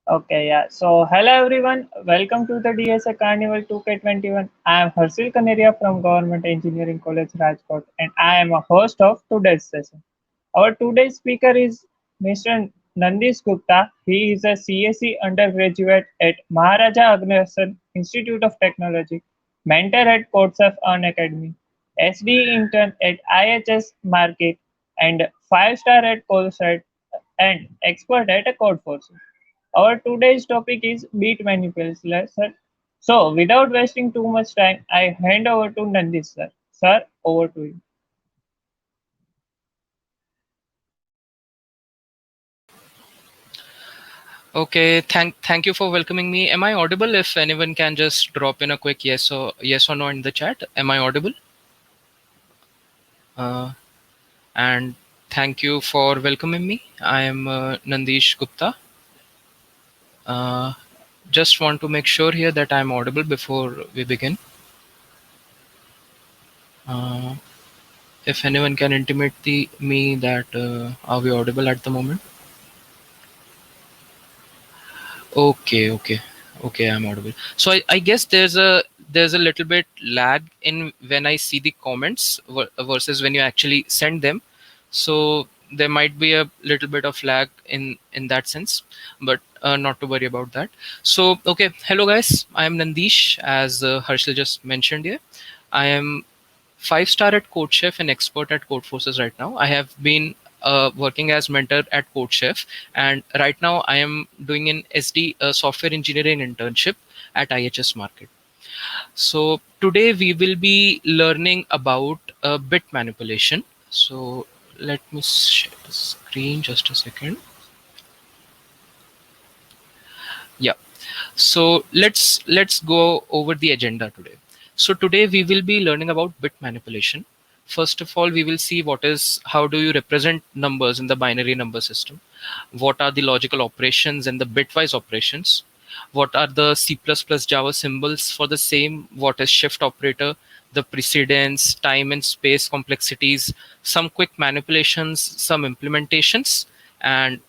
Okay, yeah. So, hello everyone. Welcome to the DSA Carnival 2K21. I am Harshil Kaneria from Government Engineering College, Rajkot, and I am a host of today's session. Our today's speaker is Mr. Nandish Gupta. He is a CSE undergraduate at Maharaja Agnihotra Institute of Technology, mentor at Coursera Academy, SD intern at IHS Market, and 5-star at Colsat, and expert at Codeforce. Our today's topic is beat manipulation. So, without wasting too much time, I hand over to Nandish sir. Sir, over to you. Okay, thank you for welcoming me. Am I audible? If anyone can just drop in a quick yes or no in the chat. Am I audible? Uh, and thank you for welcoming me. I am Nandish Gupta. Uh, just want to make sure here that I am audible before we begin. Uh, if anyone can intimate me that are we audible at the moment? Okay, I'm audible. So I guess there's a little bit lag in when I see the comments versus when you actually send them. So there might be a little bit of lag in that sense, but not to worry about that. So okay, hello guys, I am Nandish, as Harshil just mentioned here. I am 5-star at CodeChef and expert at CodeForces right now. I have been working as mentor at CodeChef, and right now I am doing an SD software engineering internship at IHS Market. So today we will be learning about bit manipulation. So let me share the screen just a second. Yeah. So let's go over the agenda today. So today we will be learning about bit manipulation. First of all, we will see how do you represent numbers in the binary number system. What are the logical operations and the bitwise operations? What are the C++ Java symbols for the same? What is shift operator? The precedence, time and space complexities, some quick manipulations, some implementations, and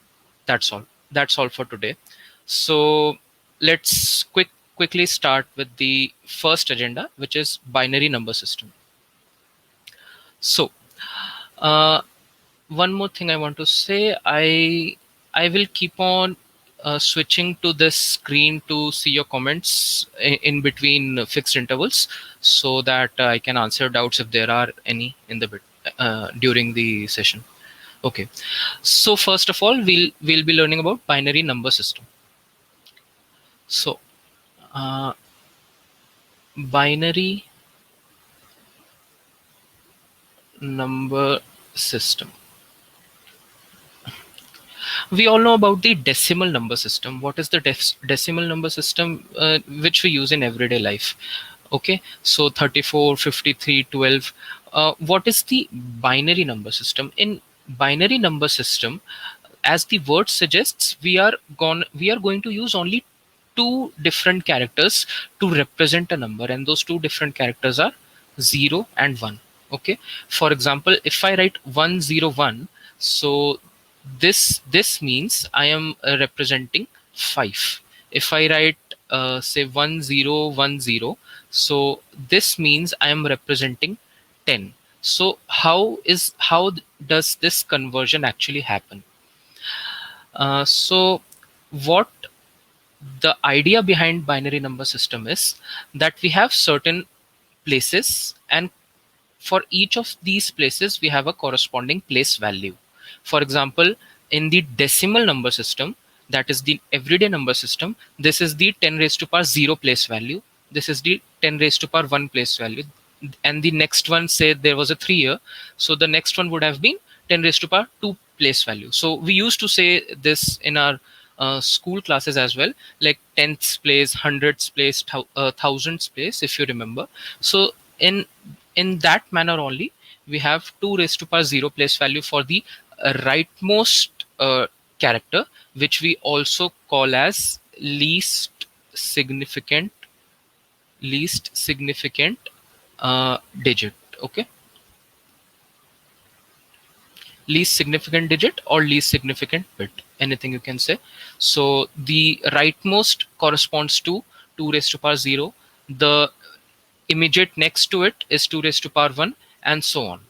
that's all. That's all for today. So let's quickly start with the first agenda, which is binary number system. So uh, one more thing I want to say, I will keep on switching to this screen to see your comments in between fixed intervals, so that I can answer doubts if there are any in the bit during the session. Okay. So first of all, we'll be learning about binary number system. So uh, binary number system. We all know about the decimal number system. What is the decimal number system which we use in everyday life? Okay, so 34, 53, 12. What is the binary number system? In binary number system, as the word suggests, we are going to use only two different characters to represent a number, and those two different characters are 0 and 1. Okay, for example, if I write 101, so this means I am representing 5. If I write say 1010, so this means I am representing 10. So how does this conversion actually happen? So what the idea behind binary number system is that we have certain places, and for each of these places we have a corresponding place value. For example, in the decimal number system, that is the everyday number system, this is the 10 raised to power 0 place value, this is the 10 raised to power 1 place value, and the next one, say there was a 3 year, so the next one would have been 10 raised to power 2 place value. So we used to say this in our school classes as well, like tenths place, hundreds place, thousands place, if you remember. So in that manner only, we have 2 raised to power 0 place value for the rightmost character, which we also call as least significant digit. Okay. least significant digit or least significant bit, anything you can say. So the rightmost corresponds to 2 raised to power 0, the immediate next to it is 2 raised to power 1, and so on.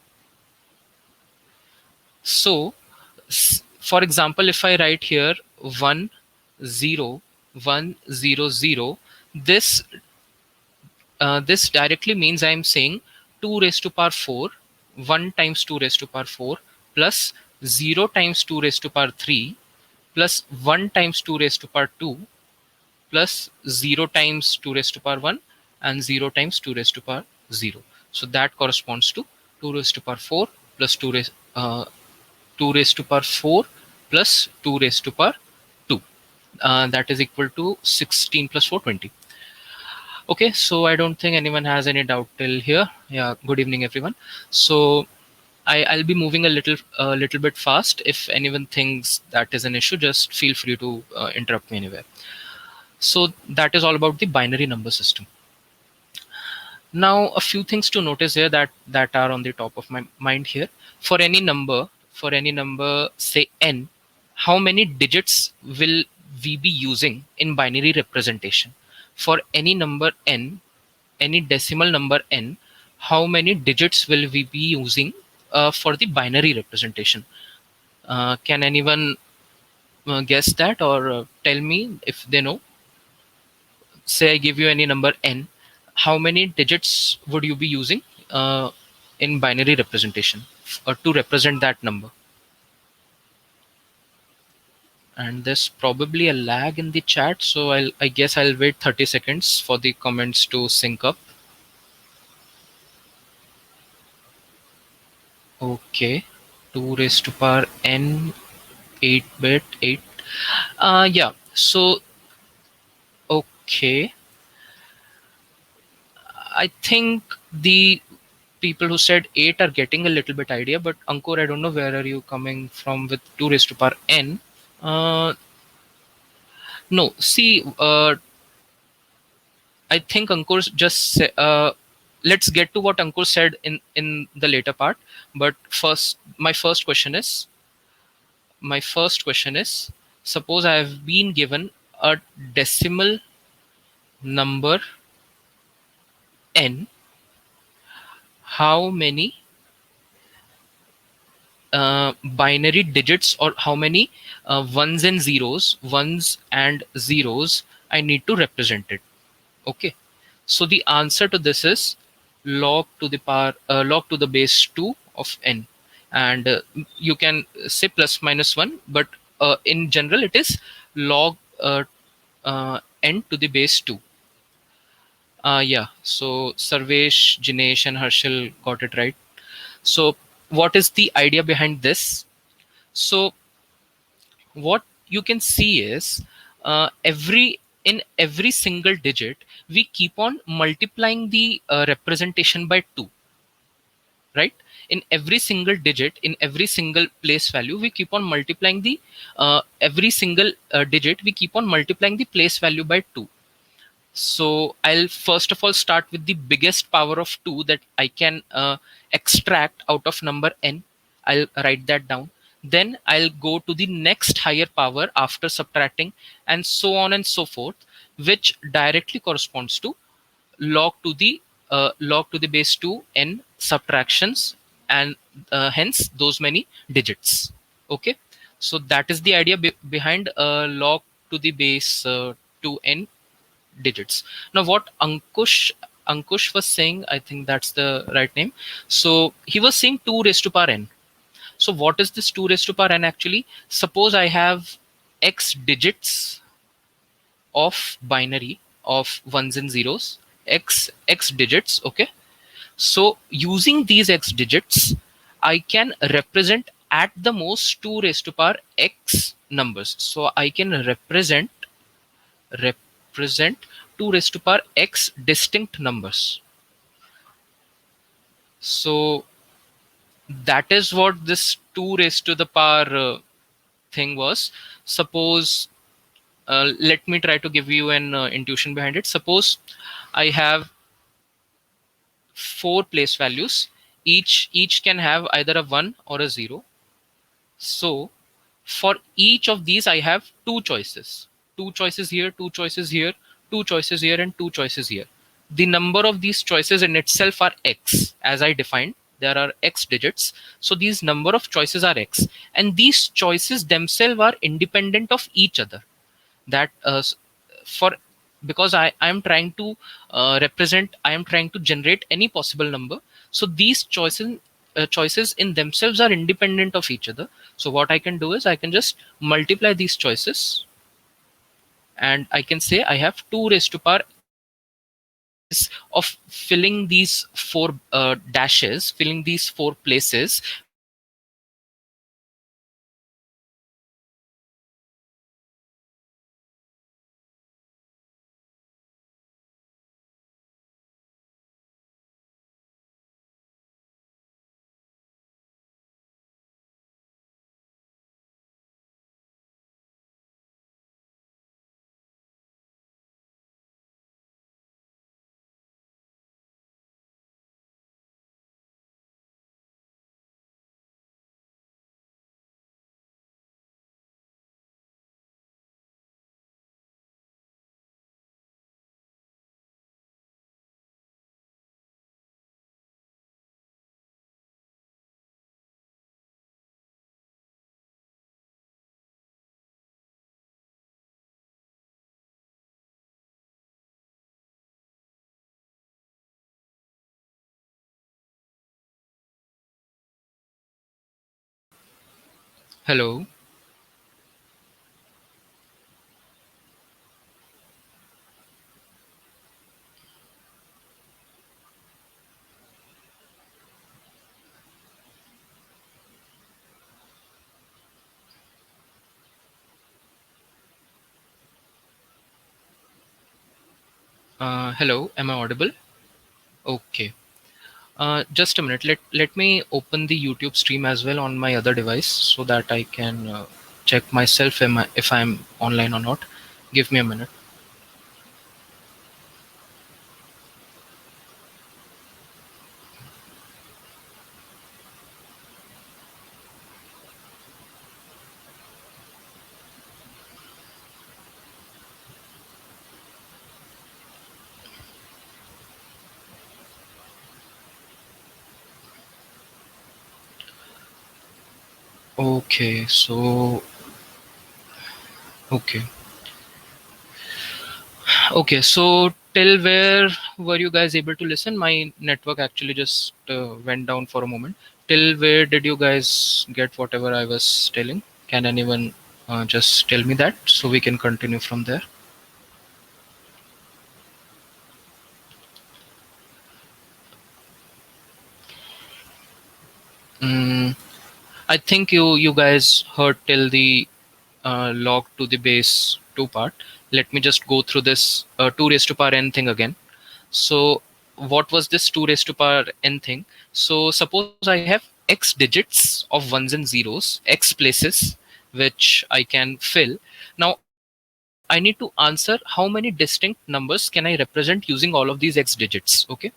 So for example, if I write here 1 0 1 0 0, this this directly means I am saying 2 raised to power 4, 1 times 2 raised to power 4, plus 0 times 2 raised to power 3, plus 1 times 2 raised to power 2, plus 0 times 2 raised to power 1, and 0 times 2 raised to power 0. So that corresponds to 2 raised to power 4 plus 2 raised to power 4 plus 2 raised to power 2. That is equal to 16 plus 4, 20. Okay, so I don't think anyone has any doubt till here. Yeah, good evening, everyone. So I'll be moving a little bit fast. If anyone thinks that is an issue, just feel free to interrupt me anywhere. So that is all about the binary number system. Now, a few things to notice here that are on the top of my mind here. For any number, say n, how many digits will we be using in binary representation? For any number n, any decimal number n, how many digits will we be using for the binary representation? Can anyone guess that, or tell me if they know? Say I give you any number n, how many digits would you be using in binary representation to represent that number? And there's probably a lag in the chat, so I guess I'll wait 30 seconds for the comments to sync up. Okay, 2 raised to power n, 8 bit 8. Yeah, so okay, I think the people who said 8 are getting a little bit idea, but Ankur, I don't know where are you coming from with 2 raised to power n. No, see, I think Ankur let's get to what Ankur said in the later part. But first, my first question is, suppose I have been given a decimal number n, how many binary digits, or how many ones and zeros I need to represent it? Okay, so the answer to this is log to the base 2 of n, and you can say plus minus 1, but in general it is log n to the base 2. Yeah, so Sarvesh, Jinesh, and Harshal got it right. So what is the idea behind this? So what you can see is, every single digit we keep on multiplying the representation by 2, right? In every single digit, in every single place value, we keep on multiplying the every single digit we keep on multiplying the place value by 2. So I'll first of all start with the biggest power of 2 that I can extract out of number n. I'll write that down. Then I'll go to the next higher power after subtracting, and so on and so forth, which directly corresponds to log to the base 2 n subtractions, and hence those many digits. Okay, so that is the idea behind log to the base 2 n digits. Now what Ankush was saying, I think that's the right name. So he was saying 2 raised to power n. So what is this 2 raised to power n actually? Suppose I have x digits of binary of ones and zeros, x digits. Okay, so using these x digits, I can represent at the most 2 raised to power x numbers. So I can represent 2 raised to power x distinct numbers. So that is what this 2 raised to the power thing was. Suppose, let me try to give you an intuition behind it. Suppose I have 4 place values, each can have either a 1 or a 0. So for each of these, I have two choices. Two choices here, two choices here, two choices here, and two choices here. The number of these choices in itself are x, as I defined. There are x digits. So these number of choices are x. And these choices themselves are independent of each other. That for because I am trying to represent, I am trying to generate any possible number. So these choices in themselves are independent of each other. So what I can do is I can just multiply these choices, and I can say I have 2 raised to power x of filling these four dashes, filling these four places with the number of choices which are independent of each other. So hello. Hello, am I audible? Okay. Just a minute. Let me open the YouTube stream as well on my other device so that I can check myself if I'm online or not. Give me a minute. Okay, so okay, okay. So till where were you guys able to listen? My network actually just went down for a moment. Till where did you guys get whatever I was telling? Can anyone just tell me that so we can continue from there? Mm, I think you guys heard till the log to the base 2 part. Let me just go through this 2 raised to power n thing again. So what was this 2 raised to power n thing? So suppose I have x digits of ones and zeros, x places which I can fill. Now I need to answer how many distinct numbers can I represent using all of these x digits. Okay.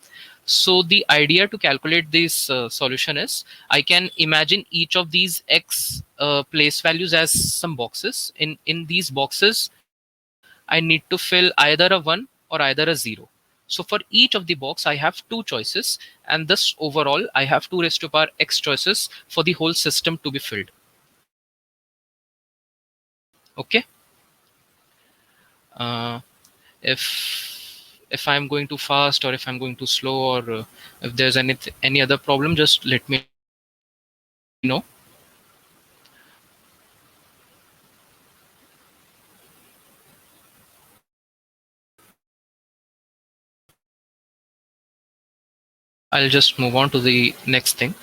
So the idea to calculate this solution is I can imagine each of these x place values as some boxes. In these boxes, I need to fill either a 1 or either a 0. So for each of the box, I have two choices, and thus overall, I have 2 raised to power x choices for the whole system to be filled. Okay. Uh, if I'm going too fast or if I'm going too slow or if there's any other problem, just let me know. I'll just move on to the next thing.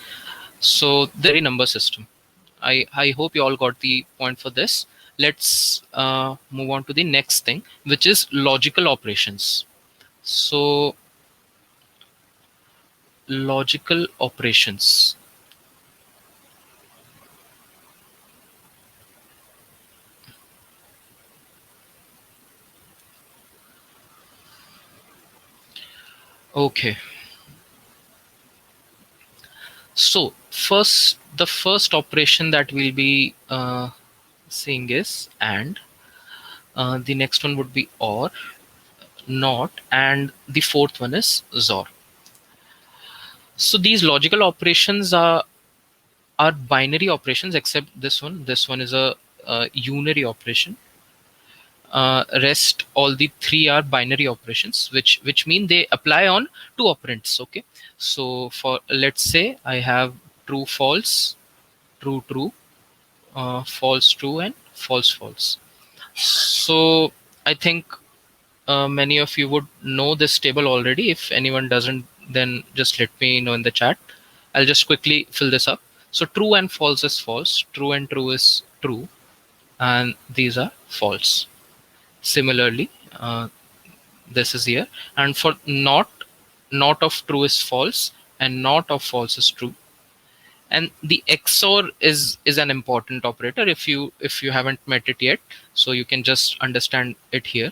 So the number system. I hope you all got the point for this. Let's move on to the next thing, which is logical operations. So logical operations. Okay. So first the first operation that we'll be seeing is and. The next one would be or, not, and the fourth one is XOR. So these logical operations are binary operations, except this one. This one is a unary operation. Rest all the three are binary operations, which mean they apply on two operands. Okay, so for let's say I have true false, true true, false true, and false false. So I think many of you would know this table already. If anyone doesn't, then just let me know in the chat. I'll just quickly fill this up. So true and false is false, true and true is true, and these are false. Similarly, this is here, and for not, not of true is false, and not of false is true. And the XOR is an important operator if you haven't met it yet, so you can just understand it here.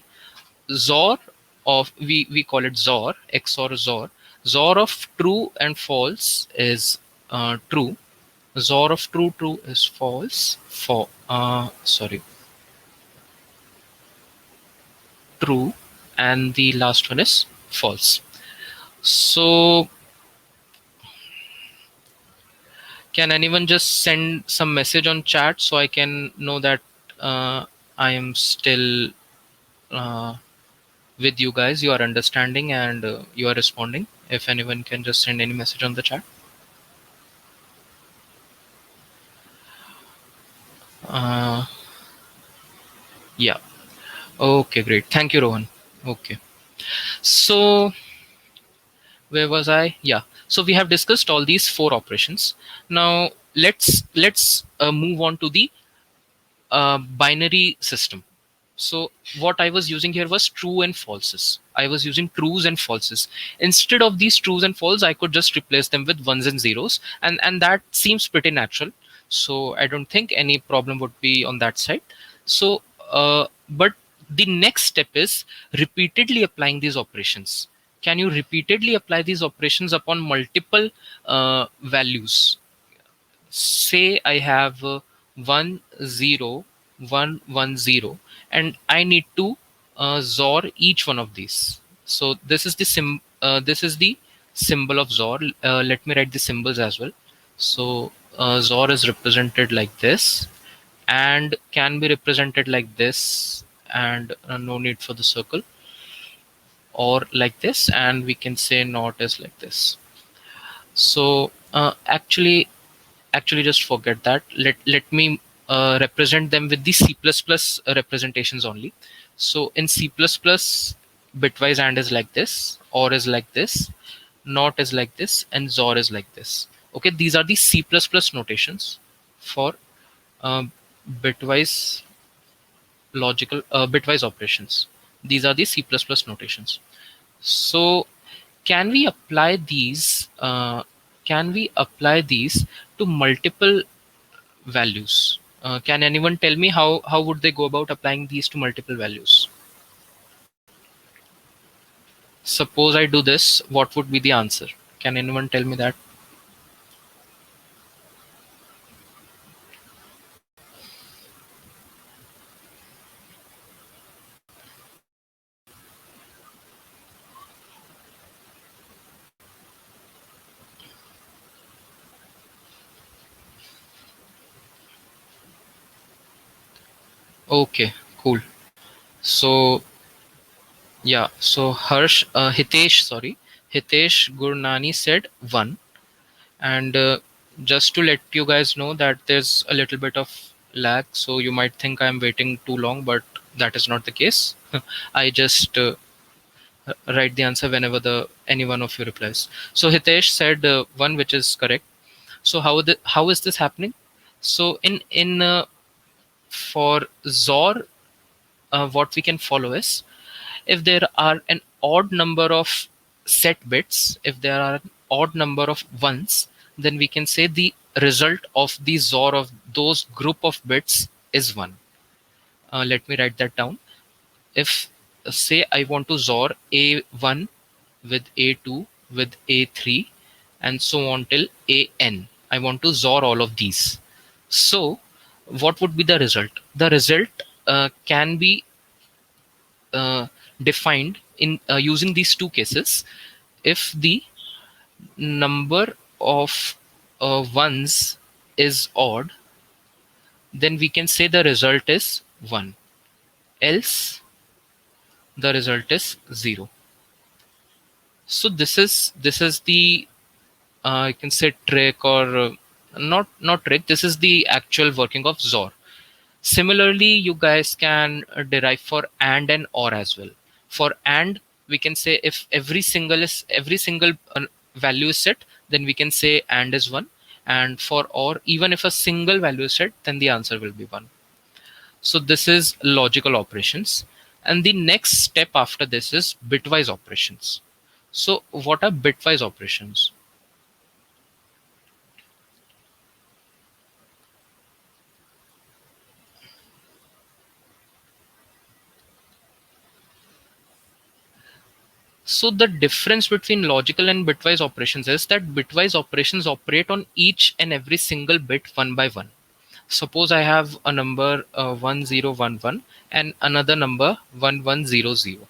XOR of we call it XOR, XOR XOR. XOR of true and false is true. XOR of true true is false. Sorry, true, and the last one is false. So can anyone just send some message on chat so I can know that I am still uh, with you guys, you are understanding and you are responding? If anyone can just send any message on the chat. Uh, yeah. Okay, great. Thank you, Rohan. Okay. So where was I? Yeah. So we have discussed all these four operations. Now let's move on to the binary system. So what I was using here was true and falses. I was using trues and falses. Instead of these trues and false, I could just replace them with ones and zeros, and that seems pretty natural. So I don't think any problem would be on that side. So, but the next step is repeatedly applying these operations. Can you repeatedly apply these operations upon multiple values? Say I have 1 0 1 1 0, and I need to XOR each one of these. So this is the this is the symbol of XOR. Let me write the symbols as well. So XOR is represented like this, and can be represented like this, and no need for the circle, or like this, and we can say not is like this. So actually just forget that. Let me represent them with the C++ representations only. So in C++, bitwise AND is like this, OR is like this, NOT is like this, and XOR is like this. Okay, these are the C++ notations for uh, bitwise bitwise operations. These are the C++ notations. So can we apply these? Can we apply these to multiple values? Can anyone tell me how would they go about applying these to multiple values? Suppose I do this, what would be the answer? Can anyone tell me that? Okay, cool. So yeah, so Hitesh Gurnani said 1. And just to let you guys know that there's a little bit of lag, so you might think I'm waiting too long, but that is not the case. I just write the answer whenever the any one of you replies. So Hitesh said 1, which is correct. So how is this happening? So in for XOR, what we can follow is, if there are an odd number of set bits, if there are an odd number of ones, then we can say the result of the XOR of those group of bits is 1. Let me write that down. If say I want to XOR A1 with A2 with A3 and so on till AN, I want to XOR all of these. So what would be the result? The result can be defined in using these two cases. If the number of ones is odd, then we can say the result is 1. Else, the result is 0. So this is the you can say trick, or not trick. This is the actual working of XOR. Similarly, you guys can derive for and or as well. For and, we can say if every single value is set, then we can say and is 1. And for or, even if a single value is set, then the answer will be 1. So this is logical operations. And the next step after this is bitwise operations. So what are bitwise operations? So the difference between logical and bitwise operations is that bitwise operations operate on each and every single bit one by one. Suppose I have a number 1011 and another number 1100.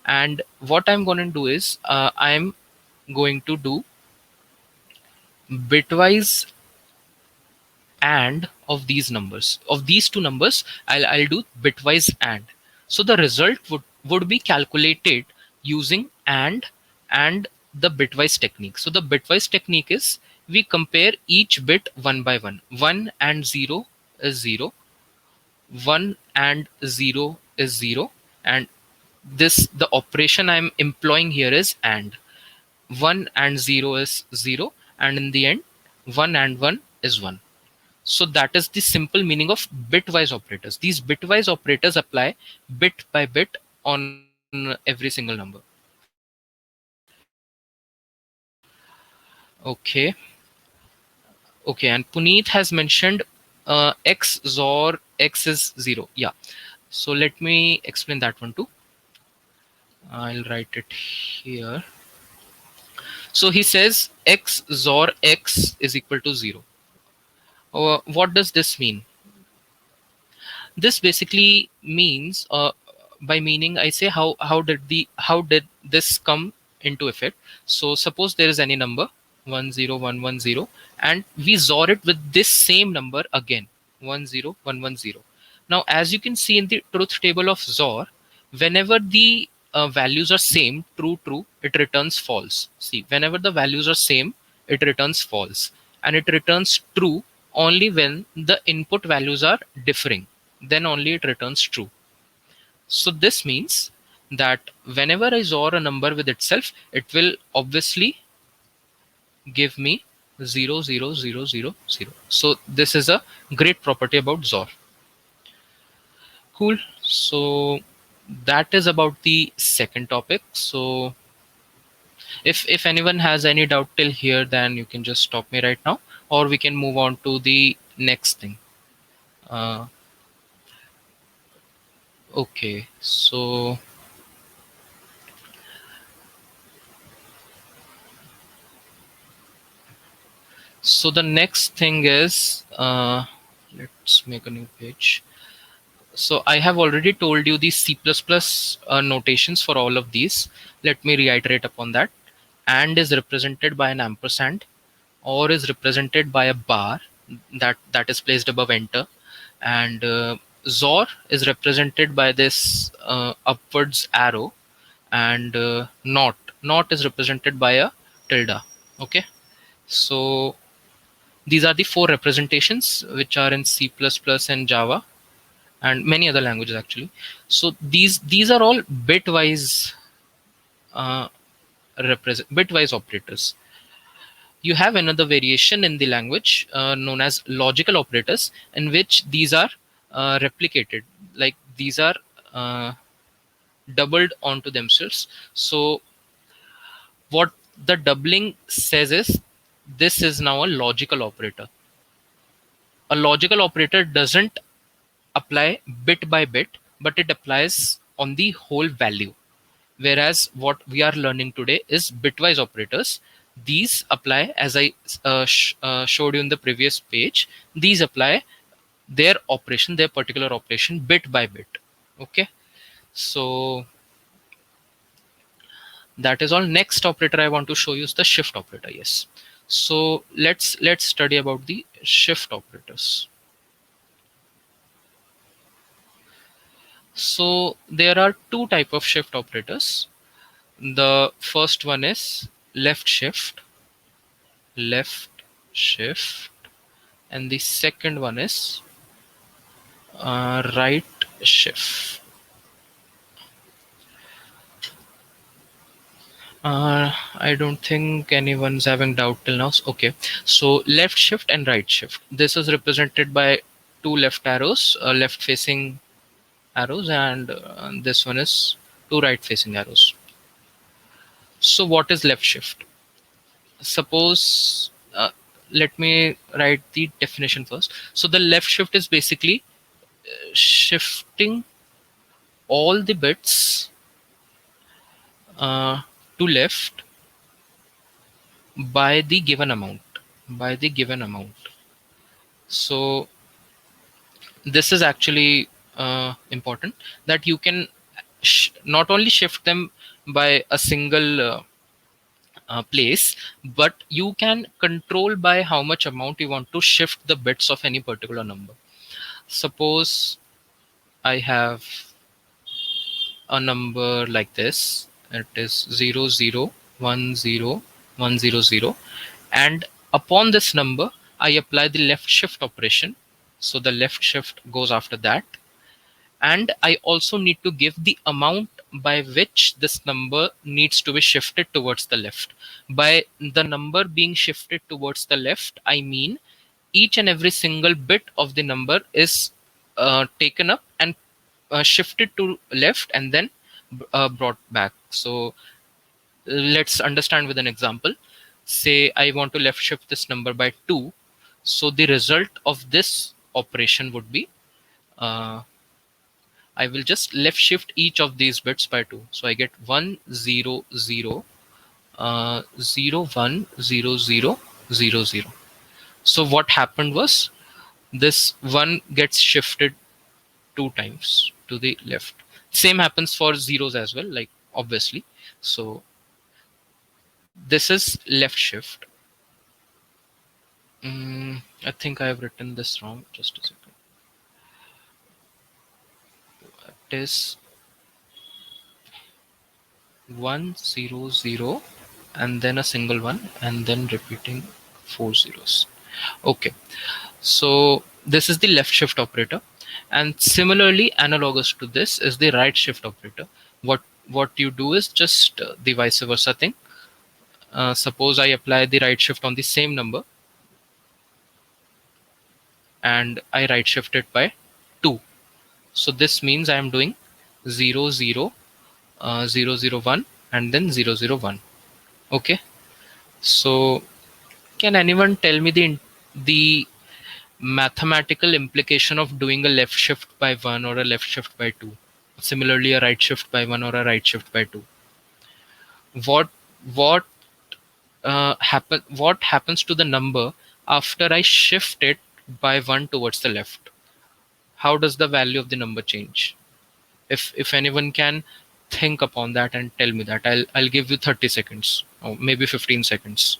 And what I'm going to do is I'm going to do bitwise and of these numbers. Of these two numbers, I'll do bitwise and. So the result would be calculated using and the bitwise technique. So the bitwise technique is we compare each bit one by one. 1 and 0 is 0. 1 and 0 is 0. And this, the operation I'm employing here is and. 1 and 0 is 0. And in the end, 1 and 1 is 1. So that is the simple meaning of bitwise operators. These bitwise operators apply bit by bit on every single number. Okay. Okay. And Puneet has mentioned X XOR X is 0. Yeah. So let me explain that one too. I'll write it here. So he says X XOR X is equal to 0. What does this mean? This basically means by meaning I say how did this come into effect. So suppose there is any number 10110 and we XOR it with this same number again 10110. Now as you can see in the truth table of XOR, whenever the values are same, true, it returns false. See, whenever the values are same, it returns false, and it returns true only when the input values are differing, then only it returns true. So this means that whenever I XOR a number with itself, it will obviously give me 00000. So this is a great property about XOR. Cool. So that is about the second topic. So if anyone has any doubt till here, then you can just stop me right now, or we can move on to the next thing. Uh, okay. So the next thing is, let's make a new page. So I have already told you the C++ notations for all of these. Let me reiterate upon that. And is represented by an ampersand, or is represented by a bar that is placed above enter, and XOR is represented by this upwards arrow, and not is represented by a tilde. Okay, so these are the four representations which are in C++ and Java and many other languages actually. So these are all bitwise uh, bitwise operators. You have another variation in the language known as logical operators, in which these are replicated, like these are doubled onto themselves. So what the doubling says is this is now a logical operator. A logical operator doesn't apply bit by bit, but it applies on the whole value. Whereas what we are learning today is bitwise operators. These apply, as I showed you in the previous page. These apply their operation, their particular operation, bit by bit. Okay, so that is all. Next operator I want to show you is the shift operator. Yes, so let's study about the shift operators. So there are two type of shift operators. The first one is left shift, and the second one is right shift. I don't think anyone's having doubt till now. Okay, so left shift and right shift. This is represented by two left arrows, left facing arrows, and this one is two right facing arrows. So what is left shift? Suppose, let me write the definition first. So the left shift is basically shifting all the bits uh, to left by the given amount. By the given amount. So this is actually important, that you can not only shift them by a single place, but you can control by how much amount you want to shift the bits of any particular number. Suppose I have a number like this. It is 0, 0, 1, 0, 1, 0, 0, and upon this number I apply the left shift operation. So the left shift goes after that, and I also need to give the amount by which this number needs to be shifted towards the left. By the number being shifted towards the left, I mean each and every single bit of the number is taken up and shifted to left and then brought back. So let's understand with an example. Say I want to left shift this number by 2. So the result of this operation would be, I will just left shift each of these bits by 2. So I get 1, 0, 0, 0, 1, 0, 0, 0, 0. So what happened was, this 1 gets shifted 2 times to the left. Same happens for zeros as well, like obviously. So this is left shift. I think I have written this wrong. Just a second. It is 1, 0, 0, and then a single one, and then repeating 4 zeros. Okay, so this is the left shift operator, and similarly analogous to this is the right shift operator. What you do is just the vice versa thing. Suppose I apply the right shift on the same number, and I right shift it by 2. So this means I am doing 0, 0, 0, 0, 1, and then 0, 0, 1. Okay, so can anyone tell me the mathematical implication of doing a left shift by 1 or a left shift by 2? Similarly, a right shift by 1 or a right shift by 2. What what what happens to the number after I shift it by 1 towards the left? How does the value of the number change? If anyone can think upon that and tell me that, I'll give you 30 seconds or maybe 15 seconds.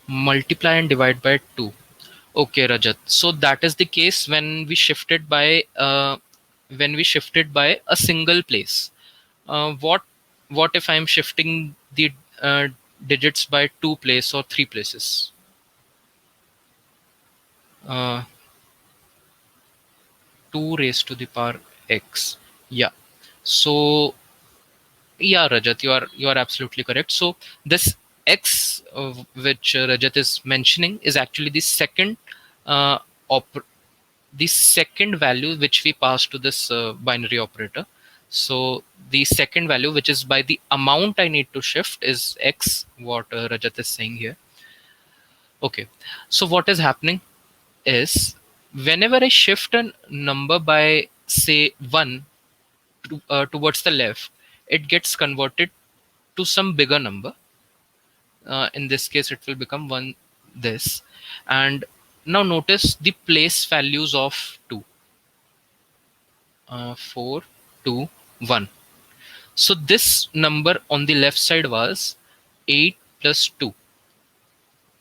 Multiply and divide by 2. Okay, Rajat. So that is the case when we shifted by a single place. What if I'm shifting the uh, digits by 2 places or 3 places? Uh, 2 raised to the power x. Yeah. So yeah, Rajat, you are absolutely correct. So this x, which Rajat is mentioning, is actually the second uh, op- the second value which we pass to this binary operator. So the second value, which is by the amount I need to shift, is x, what Rajat is saying here. Okay, so what is happening is whenever I shift a number by say 1 towards the left, it gets converted to some bigger number. In this case, it will become 1 this. And now notice the place values of 2, 4, 2, 1. So this number on the left side was 8 plus 2,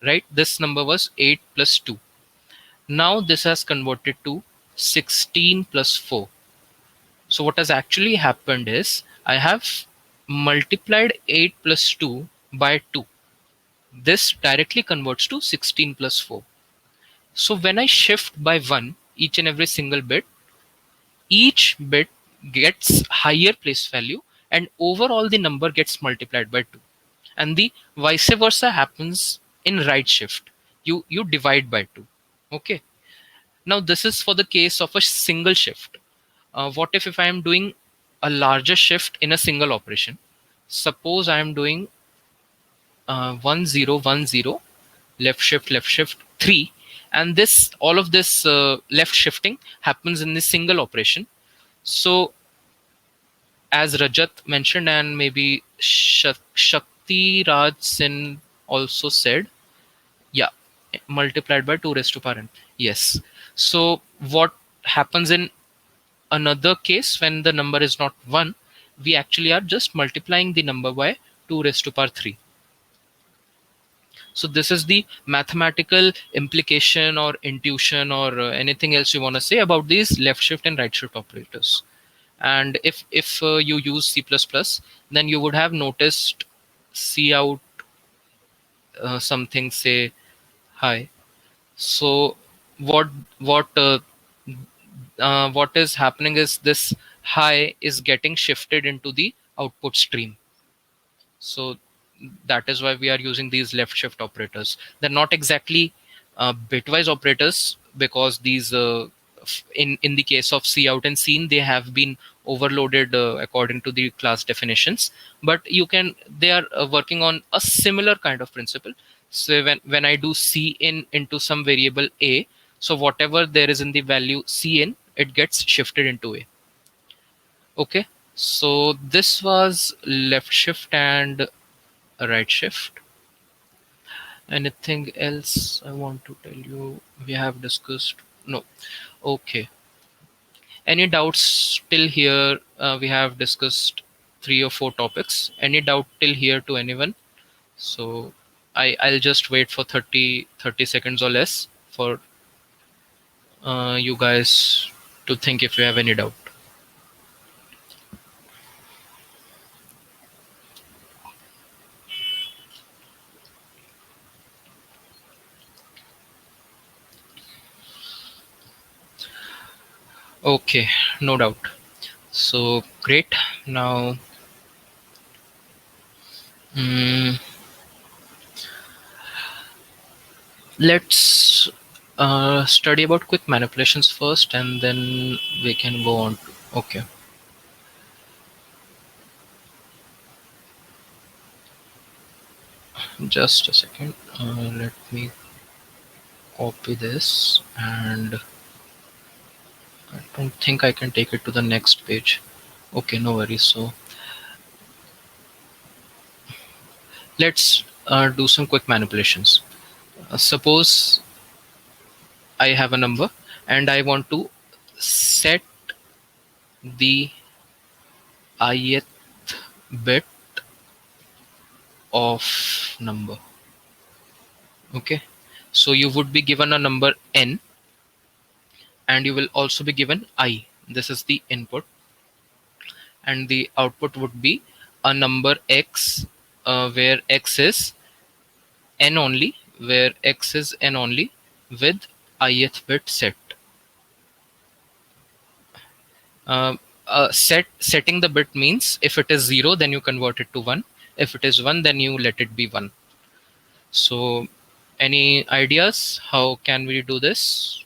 right? This number was 8 plus 2. Now this has converted to 16 plus 4. So what has actually happened is I have multiplied 8 plus 2 by 2. This directly converts to 16 plus 4. So when I shift by 1 each and every single bit, each bit gets higher place value and overall the number gets multiplied by 2. And the vice versa happens in right shift. You divide by 2. Okay. Now this is for the case of a single shift. What if I am doing a larger shift in a single operation? Suppose I am doing 1 0 1 0 left shift 3, and this all of this left shifting happens in this single operation. So as Rajat mentioned, and maybe Shakti Raj Sin also said, yeah, multiplied by 2 raised to power n. Yes. So what happens in another case when the number is not 1, we actually are just multiplying the number by 2 raised to power 3. So this is the mathematical implication or intuition or anything else you want to say about these left shift and right shift operators. And if you use C++, then you would have noticed cout something say hi. So what what uh, what is happening is this hi is getting shifted into the output stream. So that is why we are using these left shift operators. They're not exactly bitwise operators, because these in the case of cout and scene, they have been overloaded according to the class definitions, but they are working on a similar kind of principle. So when I do cin into some variable a, so whatever there is in the value cin, it gets shifted into a. Okay, so this was left shift and right shift. Anything else I want to tell you? We have discussed. No. Okay. Any doubts till here? We have discussed 3 or 4 topics. Any doubt till here to anyone? So I'll just wait for 30 seconds or less for you guys to think if you have any doubt. Okay, no doubt. So great. Now, mm, let's study about quick manipulations first, and then we can go on to. Okay. Just a second. Let me copy this, and I don't think I can take it to the next page. Okay, no worries. So let's do some quick manipulations. Suppose I have a number and I want to set the ith bit of number. Okay, so you would be given a number n, and you will also be given I. This is the input, and the output would be a number x, where x is n only, with ith bit set. Setting the bit means if it is 0, then you convert it to 1. If it is 1, then you let it be 1. So any ideas how can we do this?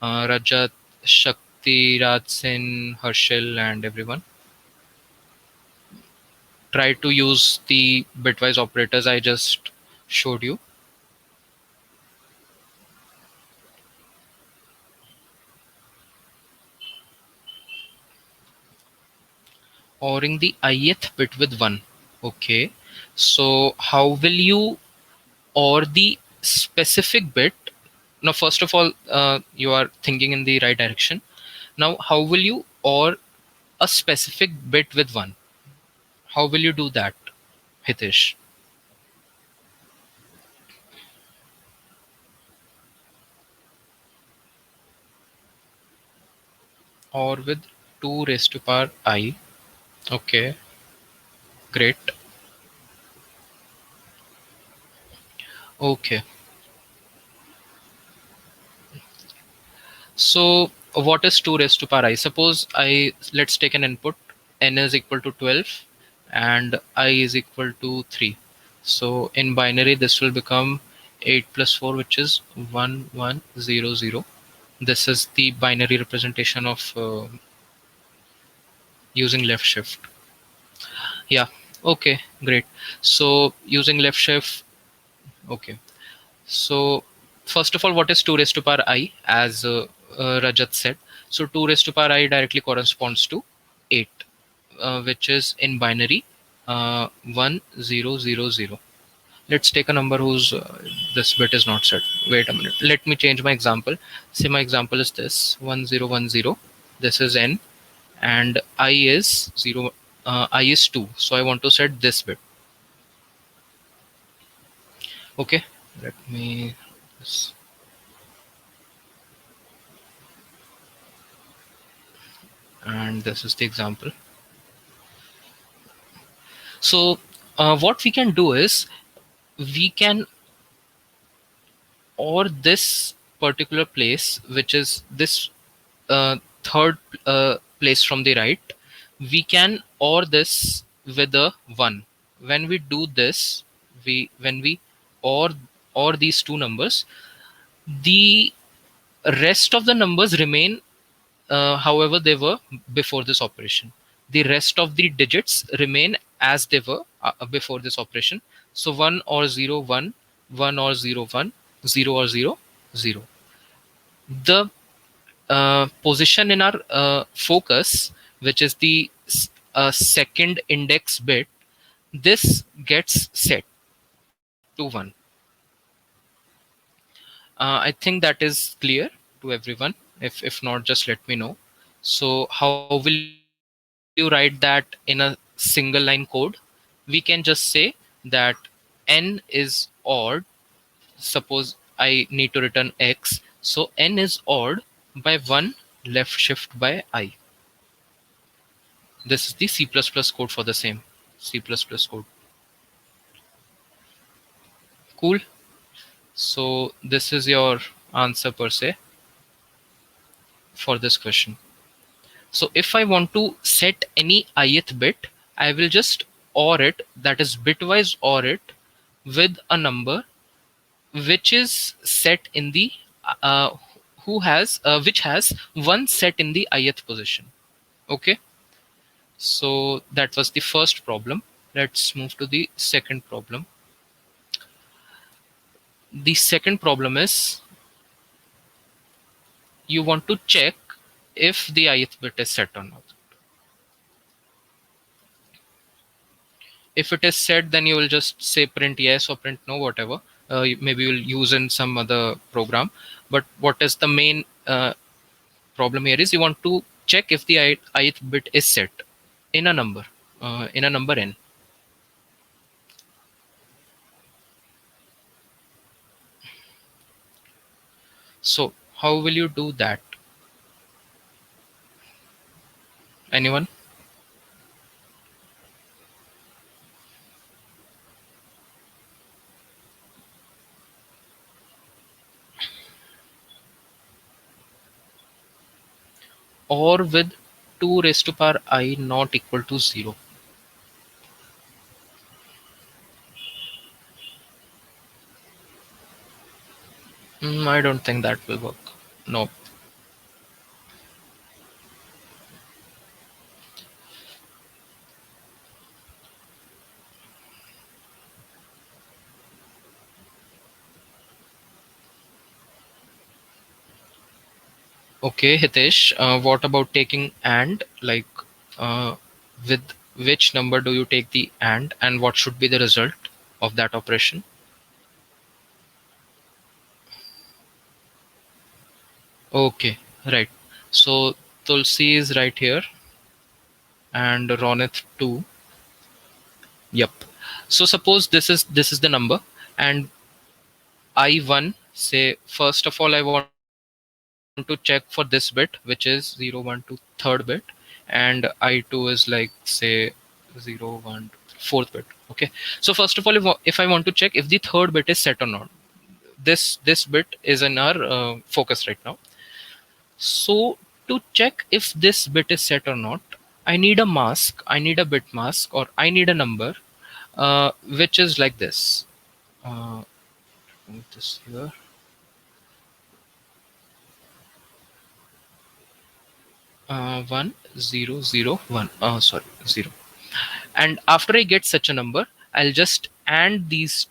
Rajat, Shakti, Raj Sen, Harshil, and everyone. Try to use the bitwise operators I just showed you. ORing the ith bit with 1. Okay. So how will you OR the specific bit? Now, first of all, you are thinking in the right direction. Now, how will you OR a specific bit with 1? How will you do that, Hitesh? OR with 2 raised to power I. Okay, great. Okay. So what is 2 raised to power I? Suppose let's take an input, n is equal to 12 and I is equal to 3. So in binary this will become 8 plus 4, which is 1100. This is the binary representation of using left shift. Yeah. Okay, great. So using left shift. Okay. So first of all, what is 2 raised to power I, as Rajat said? So 2 raised to power I directly corresponds to 8, which is in binary 1000. Let's take a number whose this bit is not set. Wait a minute. Let me change my example. Say my example is this 1010. This is n and I is 0. I is 2. So I want to set this bit. Okay. Let me. This. And this is the example. So what we can do is we can, or this particular place, which is this third place from the right, we can or this with a 1. When we do this, when we or these two numbers, the rest of the numbers remain however they were before this operation. The rest of the digits remain as they were before this operation. So 1 or 0, 1, 1 or 0, 1, 0 or 0, 0. The position in our focus, which is the second index bit, this gets set to 1. I think that is clear to everyone. If not, just let me know. So how will you write that in a single line code? We can just say that n is odd. Suppose I need to return x. So n is odd by 1 left shift by I. This is the C++ code for the same. C++ code. Cool. So this is your answer per se for this question. So if I want to set any ith bit, I will just OR it, that is bitwise OR it with a number which is set in the uh, which has 1 set in the ith position. Okay, so that was the first problem. Let's move to the second problem. The second problem is you want to check if the ith bit is set or not. If it is set, then you will just say print yes or print no, whatever. Maybe you'll use in some other program. But what is the main problem here is you want to check if the ith bit is set in a number n. So how will you do that? Anyone? Or with 2 raised to power I not equal to 0. I don't think that will work. No. Okay, Hitesh, what about taking and, like, uh, with which number do you take the and what should be the result of that operation? Okay, right. So Tulsi is right here and Ronit too. Yep. So suppose this is the number, and I1, say first of all I want to check for this bit, which is 0, 1 to third bit, and I2 is like, say, 0, 1 to fourth bit. Okay. So first of all, if I want to check if the third bit is set or not, this bit is in our focus right now. So to check if this bit is set or not, I need a mask, I need a bit mask, or I need a number, which is like this. Move this here. 1001. Sorry, 0. And after I get such a number, I'll just AND these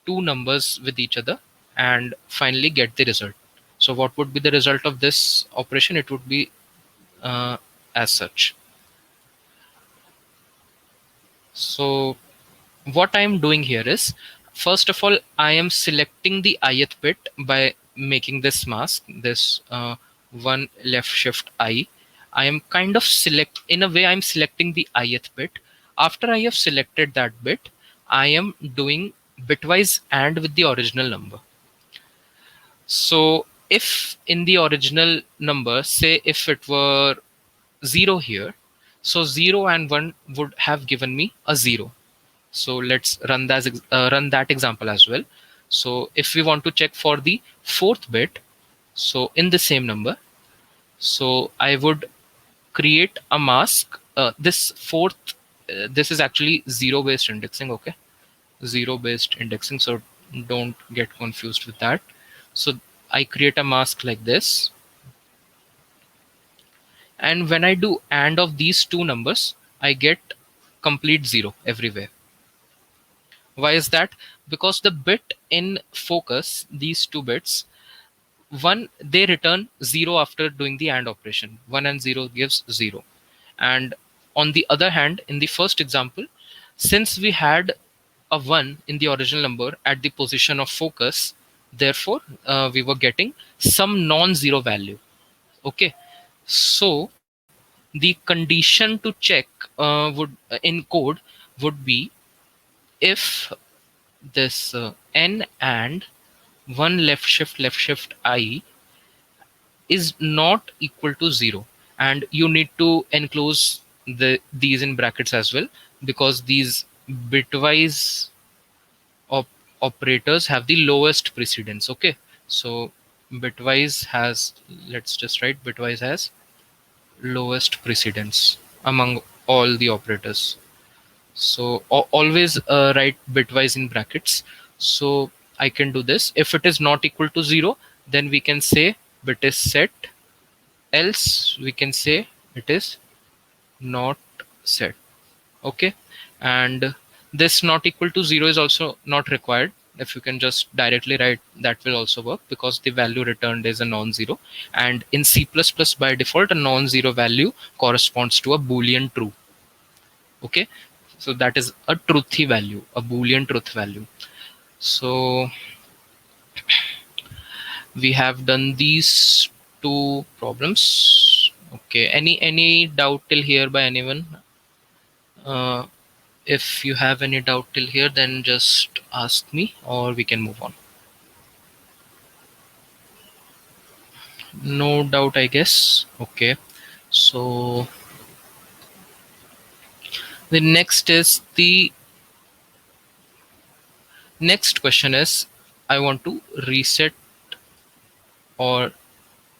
two numbers with each other and finally get the result. So what would be the result of this operation? It would be uh, as such. So what I am doing here is, first of all, I am selecting the ith bit by making this mask, this one left shift I am kind of in a way I'm selecting the ith bit. After I have selected that bit, I am doing bitwise and with the original number. So if in the original number, say if it were 0 here, so 0 and 1 would have given me a 0. So let's run that example as well. So if we want to check for the fourth bit, so in the same number, so I would create a mask. This fourth, this is actually zero based indexing. Okay, zero based indexing. So don't get confused with that. So I create a mask like this, and when I do AND of these two numbers, I get complete 0 everywhere. Why is that? Because the bit in focus, these two bits, one, they return 0 after doing the AND operation. 1 and 0 gives 0. And on the other hand, in the first example, since we had a 1 in the original number at the position of focus, therefore we were getting some non-zero value. Okay. So the condition to check would in code would be, if this n and one left shift I is not equal to 0, and you need to enclose these in brackets as well, because these bitwise operators have the lowest precedence. Okay, so bitwise has, let's just write bitwise has lowest precedence among all the operators. So always write bitwise in brackets. So I can do this. If it is not equal to 0, then we can say bit is set. Else we can say it is not set. Okay. And this not equal to 0 is also not required. If you can just directly write, that will also work, because the value returned is a non-zero. And in C++ by default, a non-zero value corresponds to a Boolean true. Okay, so that is a truthy value, a Boolean truth value. So we have done these two problems. Okay, any doubt till here by anyone? uh, if you have any doubt till here, then just ask me or we can move on. No doubt, I guess. Okay, so the next question is, I want to reset, or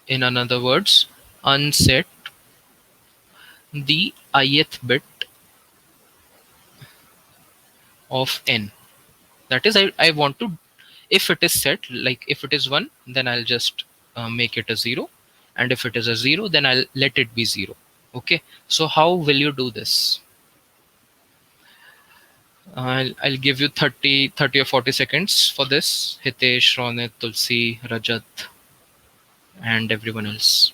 in another words, unset the ith bit of n. That is, I want to, if it is set, like if it is 1, then I'll just make it a 0. And if it is a 0, then I'll let it be 0. Okay, so how will you do this? I'll give you 30 or 40 seconds for this. Hitesh, Ronit, Tulsi, Rajat, and everyone else.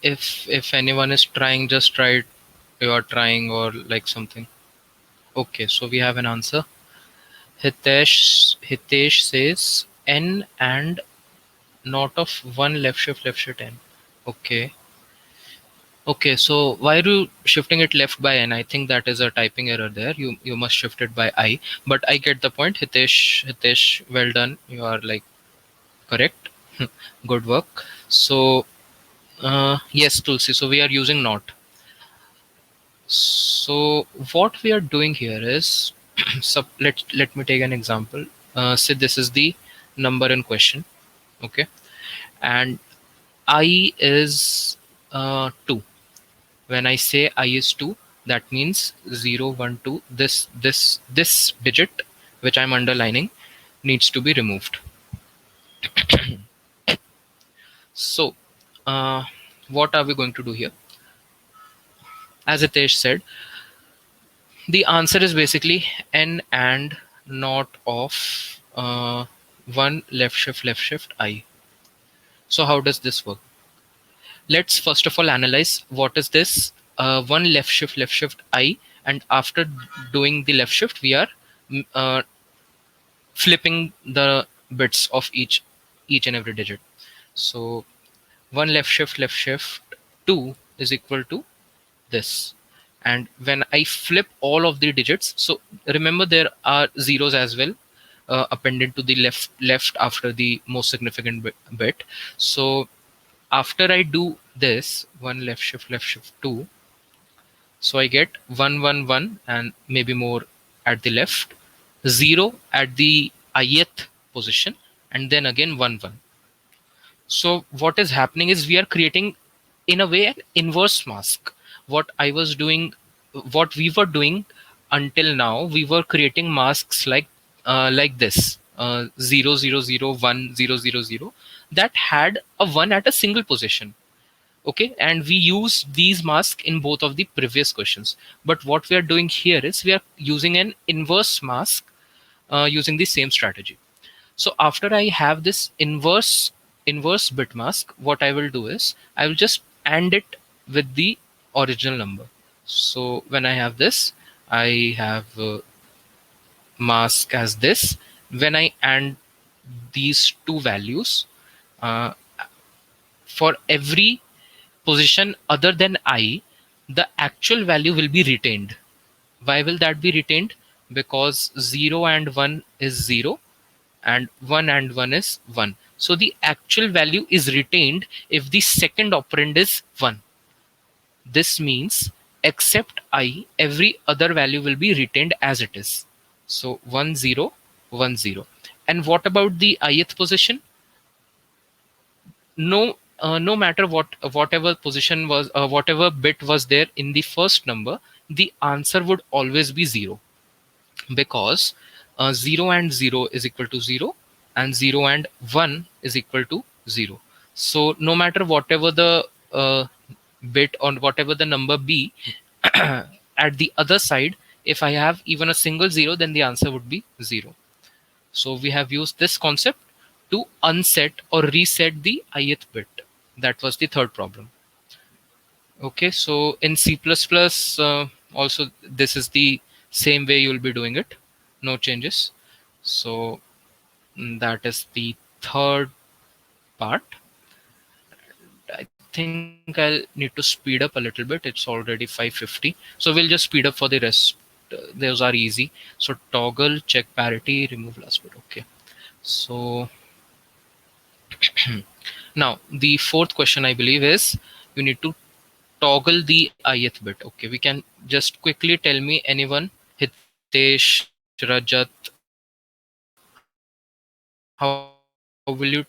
If anyone is trying, just try it. You are trying or like something. Okay, so we have an answer. Hitesh says n and not of one left shift n. Okay. Okay, so why are you shifting it left by n? I think that is a typing error there. You must shift it by I. But I get the point. Hitesh, well done. You are like correct. Good work. So yes, Tulsi. So we are using not. So what we are doing here is, let me take an example. Say this is the number in question. Okay, and I is 2. When I say I is 2, that means 0, 1, 2. This digit which I'm underlining needs to be removed. So what are we going to do here? As Hitesh said, the answer is basically n and not of one left shift I. So how does this work? Let's first of all analyze what is this one left shift I, and after doing the left shift, we are uh, flipping the bits of each and every digit. So one left shift 2 is equal to this. And when I flip all of the digits, so remember there are zeros as well appended to the left after the most significant bit. So after I do this one left shift 2, so I get 111 and maybe more at the left, 0 at the ith position, and then again 1 1. So what is happening is we are creating, in a way, an inverse mask. What I was doing, what we were doing until now, we were creating masks like this, 0 0 0 1 0 0 0, that had a 1 at a single position. Okay, and we use these masks in both of the previous questions. But what we are doing here is we are using an inverse mask using the same strategy. So after I have this inverse bit mask, what I will do is I will just AND it with the original number. So when I have this, I have mask as this. When I AND these two values, uh, for every position other than I, the actual value will be retained. Why will that be retained? Because 0 and 1 is 0 and 1 and 1 is 1. So the actual value is retained if the second operand is 1. This means except I, every other value will be retained as it is. So 1 0 1 0. And what about the ith position? No matter whatever position was, whatever bit was there in the first number, the answer would always be 0, because 0 and 0 is equal to 0 and 0 and 1 is equal to 0. So no matter whatever the bit or whatever the number be at the other side, if I have even a single 0, then the answer would be 0. So we have used this concept to unset or reset the ith bit. That was the third problem. Okay, so in C++, also this is the same way you'll be doing it. No changes. So that is the third part. I think I'll need to speed up a little bit. It's already 5:50. So we'll just speed up for the rest those are easy. So toggle, check parity, remove last bit. Okay. So now the fourth question I believe is you need to toggle the ith bit. Okay, we can just quickly tell me anyone, Hitesh, Rajat, how will you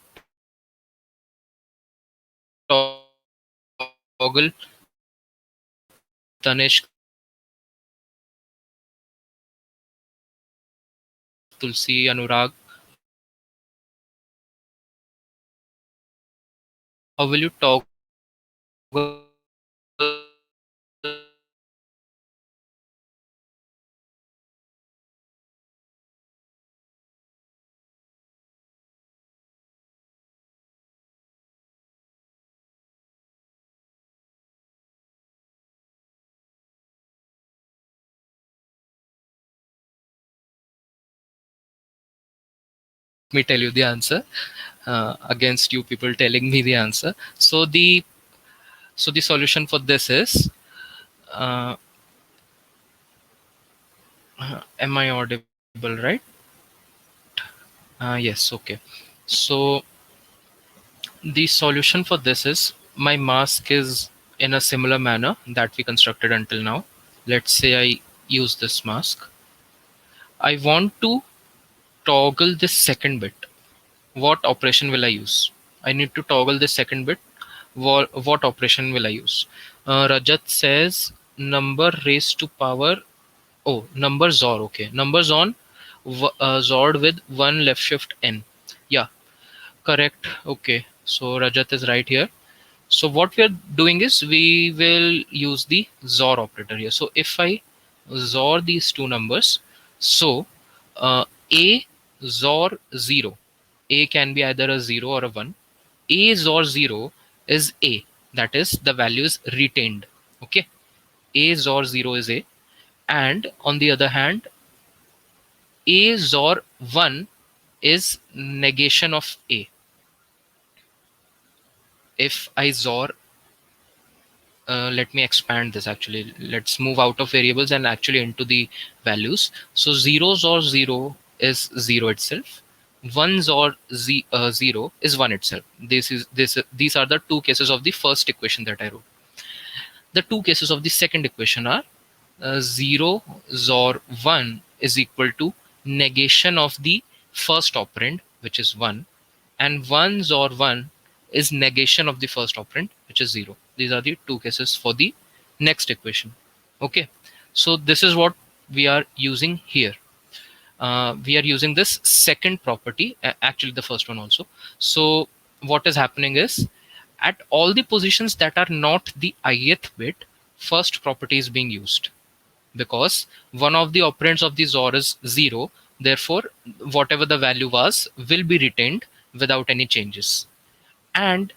toggle Tanishq, Tulsi, Anurag, how will you toggle me tell you the answer against you people telling me the answer. So the solution for this is uh, am I audible, right? Yes, okay. So the solution for this is my mask is in a similar manner that we constructed until now. Let's say I use this mask. I want to toggle this second bit. What operation will I use? I need to toggle this second bit. What operation will I use? Rajat says number raised to power. Oh, number XOR. Okay, number on XORed with one left shift n. Yeah, correct. Okay, so Rajat is right here. So what we are doing is we will use the XOR operator here. So if I XOR these two numbers, so A XOR 0, A can be either a 0 or a 1. A XOR 0 is A, that is the value is retained. Okay, A XOR 0 is A, and on the other hand, A XOR 1 is negation of A. If I XOR let me expand this. Actually, let's move out of variables and actually into the values. So zeros or 0 is 0 itself, ones or 0 is 1 itself. These are the two cases of the first equation that I wrote. The two cases of the second equation are 0 XOR 1 is equal to negation of the first operand, which is 1, and 1 XOR 1 is negation of the first operand, which is 0. These are the two cases for the next equation. Okay, so this is what we are using here. We are using this second property, actually the first one also. So what is happening is at all the positions that are not the ith bit, first property is being used because one of the operands of the XOR is 0. Therefore, whatever the value was will be retained without any changes. And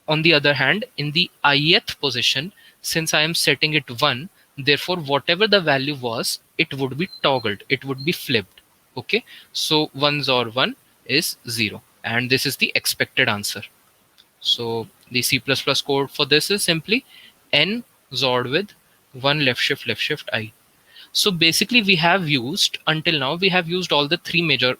on the other hand, in the ith position, since I am setting it 1, therefore whatever the value was, it would be toggled, it would be flipped. Okay, so 1 XOR 1 is 0, and this is the expected answer. So the C++ code for this is simply n XORed with one left shift I. So basically we have used, until now we have used all the three major,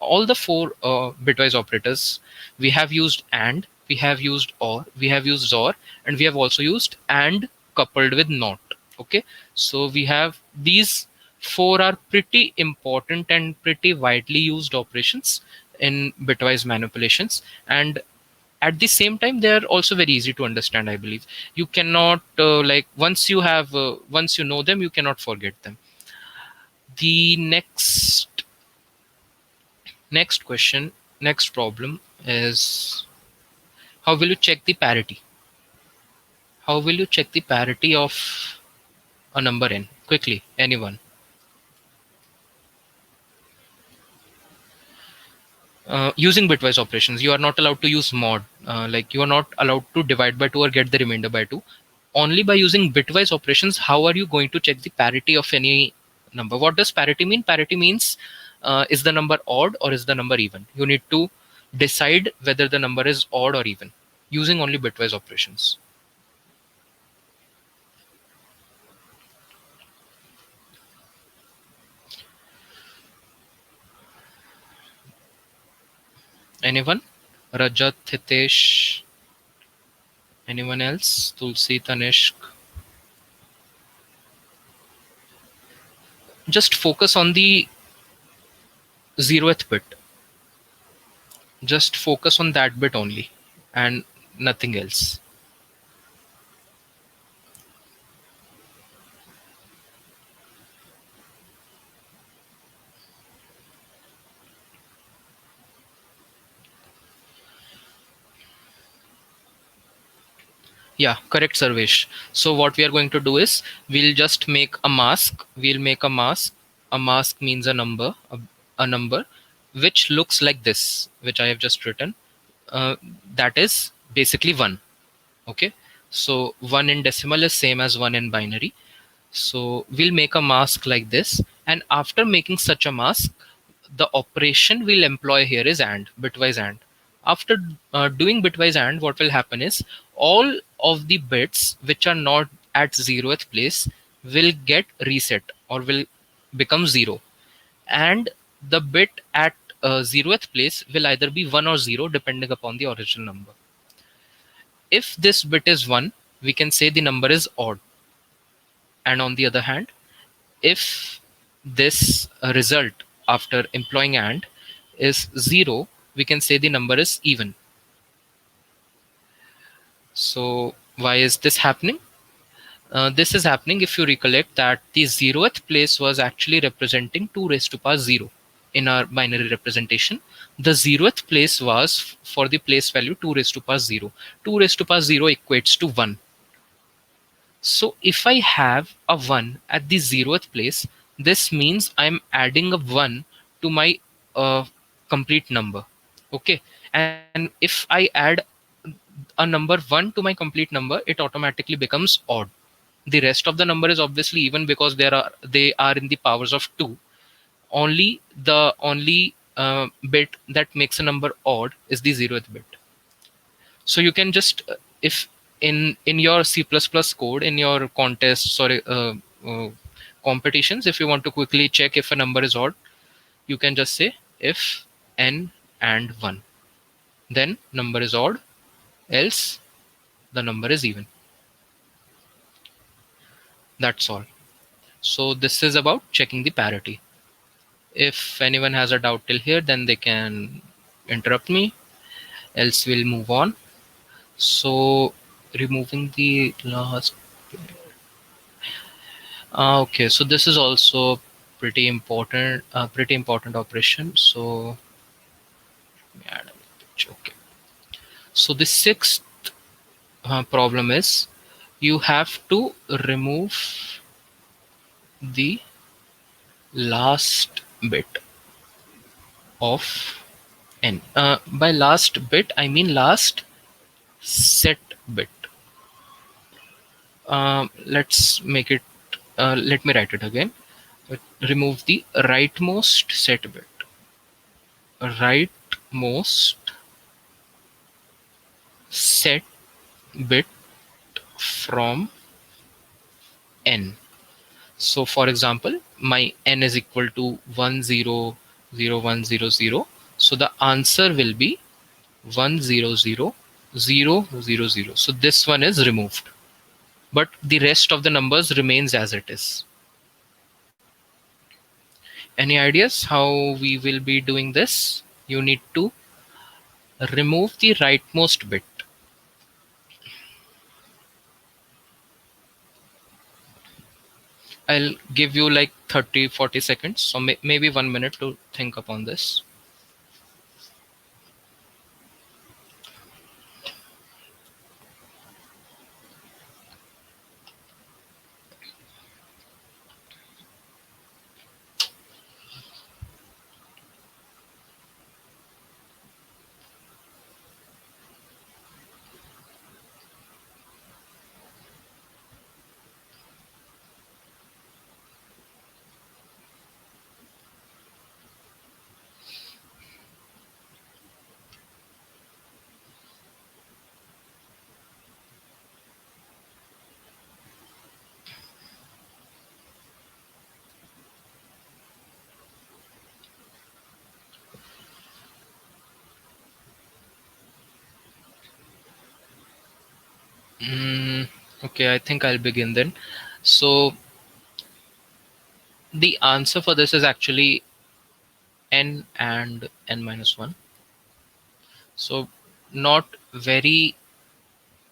all the four bitwise operators. We have used AND, we have used OR, we have used XOR, and we have also used AND coupled with NOT. Okay, so we have these four are pretty important and pretty widely used operations in bitwise manipulations, and at the same time they are also very easy to understand. I believe you cannot like once you know them, you cannot forget them. The next question, next problem is how will you check the parity? How will you check the parity of a number n? Quickly, anyone? Using bitwise operations, you are not allowed to use mod. Like you are not allowed to divide by 2 or get the remainder by 2. Only by using bitwise operations, how are you going to check the parity of any number? What does parity mean? Parity means is the number odd or is the number even? You need to decide whether the number is odd or even using only bitwise operations. Anyone? Rajat, Hitesh, anyone else? Tulsi, Tanishq. Just focus on the 0th bit. Just focus on that bit only and nothing else. Yeah, correct, Sarvesh. So what we are going to do is we'll just make a mask. We'll make a mask. A mask means a number which looks like this, which I have just written. Uh, that is basically 1. Okay. So 1 in decimal is same as 1 in binary. So we'll make a mask like this. And after making such a mask, the operation we'll employ here is AND, bitwise AND. After doing bitwise AND, what will happen is all of the bits which are not at 0th place will get reset or will become 0. And the bit at 0th place will either be 1 or 0 depending upon the original number. If this bit is 1, we can say the number is odd. And on the other hand, if this result after employing AND is 0, we can say the number is even. So why is this happening? This is happening if you recollect that the 0th place was actually representing 2 raised to power 0 in our binary representation. The 0th place was for the place value 2 raised to power 0. 2 raised to power 0 equates to 1. So if I have a 1 at the 0th place, this means I'm adding a 1 to my complete number. Okay. And if I add a number 1 to my complete number, it automatically becomes odd. The rest of the number is obviously even because they are in the powers of 2. Only the only bit that makes a number odd is the 0th bit. So you can just if in your C++ code, in your contests or competitions, if you want to quickly check if a number is odd, you can just say if n and 1, then number is odd, else the number is even. That's all. So this is about checking the parity. If anyone has a doubt till here, then they can interrupt me, else we'll move on. So removing the last. Okay, so this is also pretty important operation. So yeah, okay. So the sixth problem is you have to remove the last bit of n. By last bit, I mean last set bit. Let's make it. Let me write it again. Remove the rightmost set bit. Rightmost set bit from n. So for example, my n is equal to 1000100. So the answer will be 1000000. So this one is removed, but the rest of the numbers remains as it is. Any ideas how we will be doing this? You need to remove the rightmost bit. I'll give you like 30-40 seconds, so maybe 1 minute to think upon this. Mm, okay, I think I'll begin then. So the answer for this is actually n and n minus 1. So not very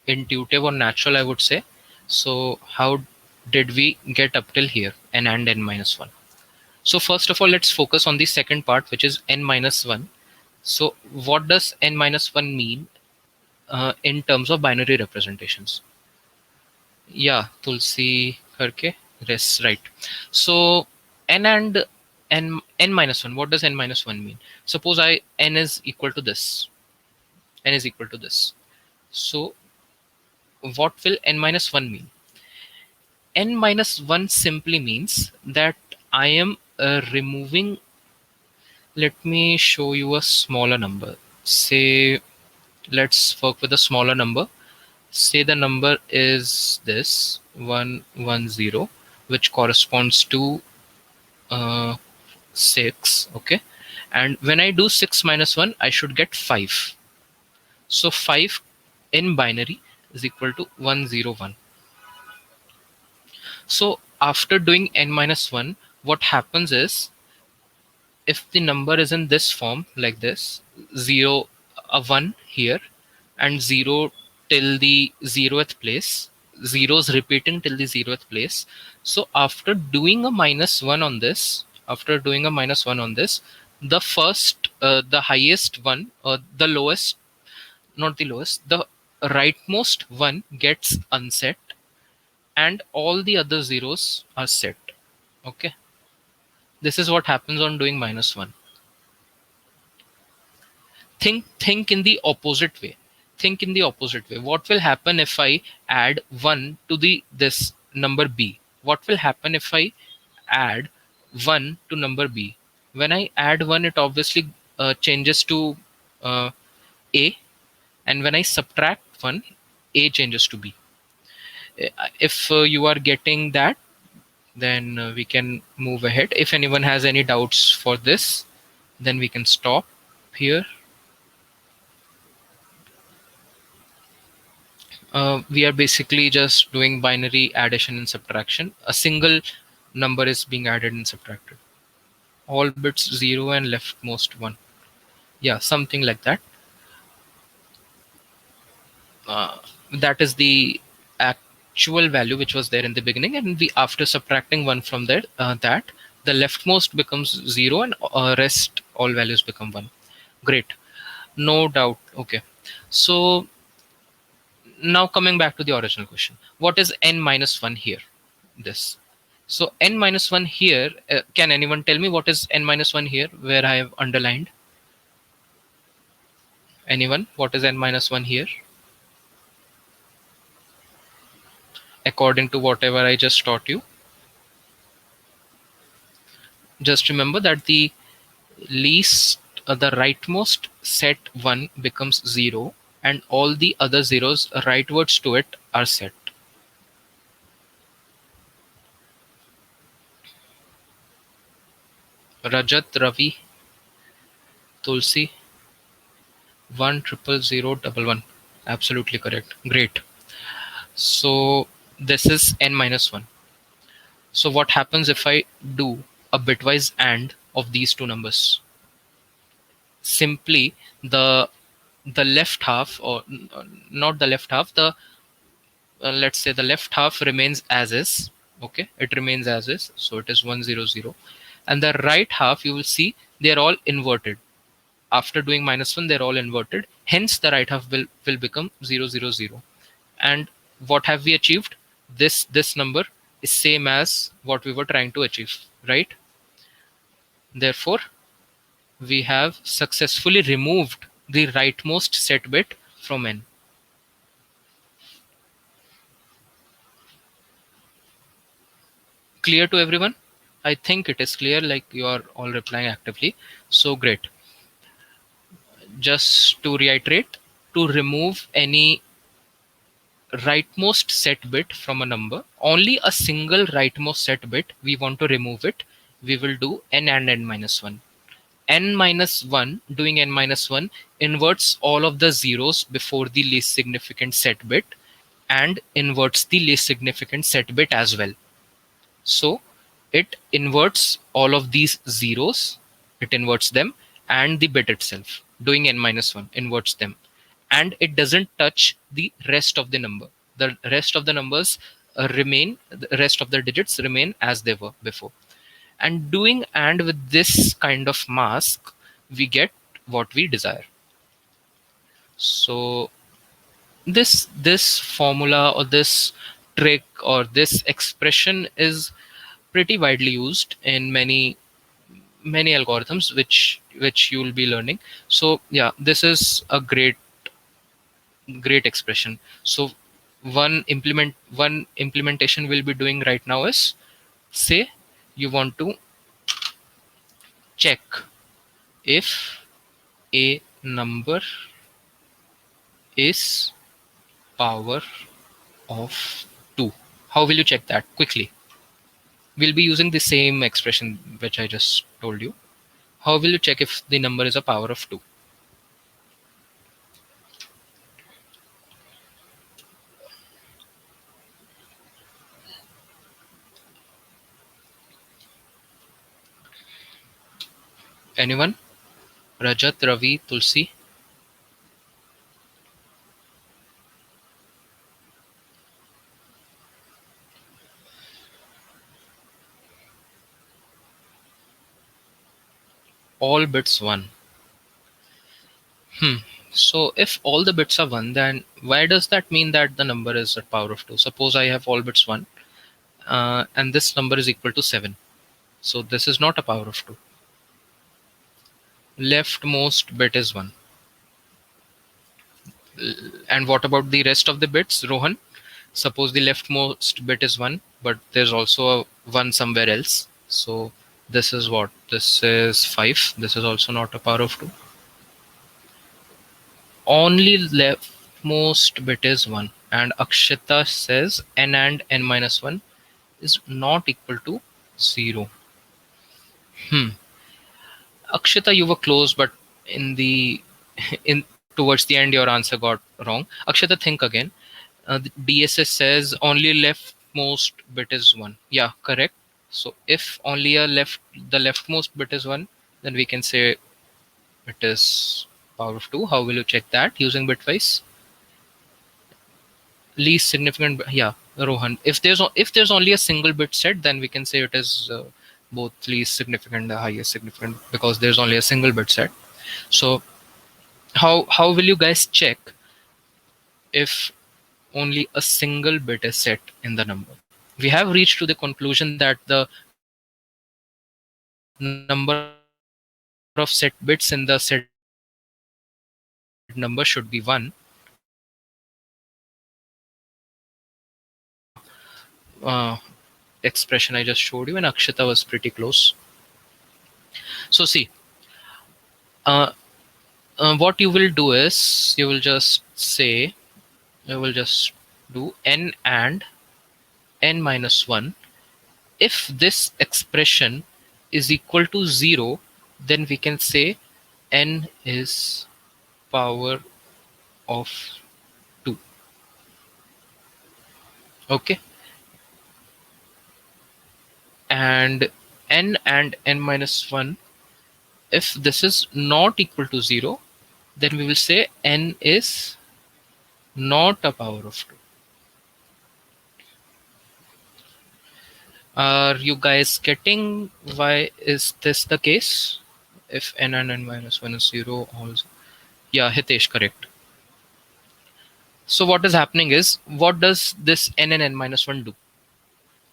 intuitive or natural, I would say. So how did we get up till here, n and n minus 1? So first of all, let's focus on the second part, which is n minus 1. So what does n minus 1 mean in terms of binary representations? Yeah, Tulsi Karke. Yes, right. So n and n minus 1. What does n minus 1 mean? Suppose n is equal to this. N is equal to this. So what will n minus 1 mean? N minus 1 simply means that I am removing. Let me show you a smaller number. Say, let's work with a smaller number. Say the number is this 110, which corresponds to 6. Okay. And when I do 6 minus 1, I should get 5. So 5 in binary is equal to 101. So after doing n minus 1, what happens is, if the number is in this form, like this, 0, a 1 here, and 0 till the 0th place, zeros repeating till the 0th place. So after doing a minus 1 on this, the first, the highest one, the lowest, not the lowest, the rightmost one gets unset, and all the other zeros are set. Okay, this is what happens on doing minus 1. Think in the opposite way. Think in the opposite way. What will happen if I add 1 to the this number b? What will happen if I add 1 to number b? When I add 1, it obviously changes to uh, a, and when I subtract 1, a changes to b. If you are getting that, then we can move ahead. If anyone has any doubts for this, then we can stop here. We are basically just doing binary addition and subtraction. A single number is being added and subtracted. All bits 0 and leftmost 1. Yeah, something like that. Uh, that is the actual value which was there in the beginning, and we, after subtracting 1 from there, that the leftmost becomes 0, and rest all values become 1. Great, no doubt. Okay, so now coming back to the original question, what is n minus 1 here? This. So n minus 1 here, can anyone tell me what is n minus 1 here where I have underlined? Anyone? What is n minus 1 here? According to whatever I just taught you. Just remember that the least, the rightmost set 1 becomes 0, and all the other zeros rightwards to it are set. Rajat, Ravi, Tulsi, 1000111. Absolutely correct. Great. So this is n minus 1. So what happens if I do a bitwise AND of these two numbers? Simply the left half, or not the left half, the let's say the left half remains as is. Okay, it remains as is, so it is 100, and the right half, you will see they're all inverted. After doing minus 1, they're all inverted, hence the right half will become 000. And what have we achieved? This number is same as what we were trying to achieve, right? Therefore we have successfully removed the rightmost set bit from n. Clear to everyone? I think it is clear, like you are all replying actively. So great. Just to reiterate, to remove any rightmost set bit from a number, only a single rightmost set bit, we want to remove it, we will do n and n minus 1. N minus 1, doing n minus 1 inverts all of the zeros before the least significant set bit, and inverts the least significant set bit as well. So it inverts all of these zeros, it inverts them, and the bit itself, doing n minus 1, inverts them. And it doesn't touch the rest of the number. The rest of the numbers the rest of the digits remain as they were before. And doing and with this kind of mask, we get what we desire. So this formula or this trick or this expression is pretty widely used in many algorithms which you will be learning. So yeah, this is a great expression. So one implementation we'll be doing right now is, say you want to check if a number is power of 2. How will you check that quickly? We'll be using the same expression which I just told you. How will you check if the number is a power of 2? Anyone? Rajat, Ravi, Tulsi? All bits 1. Hmm. So if all the bits are 1, then why does that mean that the number is a power of 2? Suppose I have all bits 1 and this number is equal to 7. So this is not a power of 2. Leftmost bit is 1. And what about the rest of the bits, Rohan? Suppose the leftmost bit is 1, but there's also a 1 somewhere else. So this is what? This is 5. This is also not a power of 2. Only leftmost bit is 1. And Akshita says n and n minus 1 is not equal to 0. Hmm. Akshita, you were close, but in the in towards the end, your answer got wrong. Akshita, think again. The DSS says only leftmost bit is 1. Yeah, correct. So if only the leftmost bit is 1, then we can say it is power of 2. How will you check that? Using bitwise. Least significant, yeah, Rohan. If there's only a single bit set, then we can say it is both least significant and the highest significant, because there's only a single bit set. So how will you guys check if only a single bit is set in the number? We have reached to the conclusion that the number of set bits in the said number should be 1. But expression I just showed you, and Akshita was pretty close. So see, uh, what you will do is you will just do n and n minus 1. If this expression is equal to 0, then we can say n is power of 2. Okay, and n minus 1, if this is not equal to 0, then we will say n is not a power of 2. Are you guys getting why is this the case? If n and n minus 1 is 0 also. Yeah, Hitesh, correct. So what is happening is, what does this n and n minus 1 do?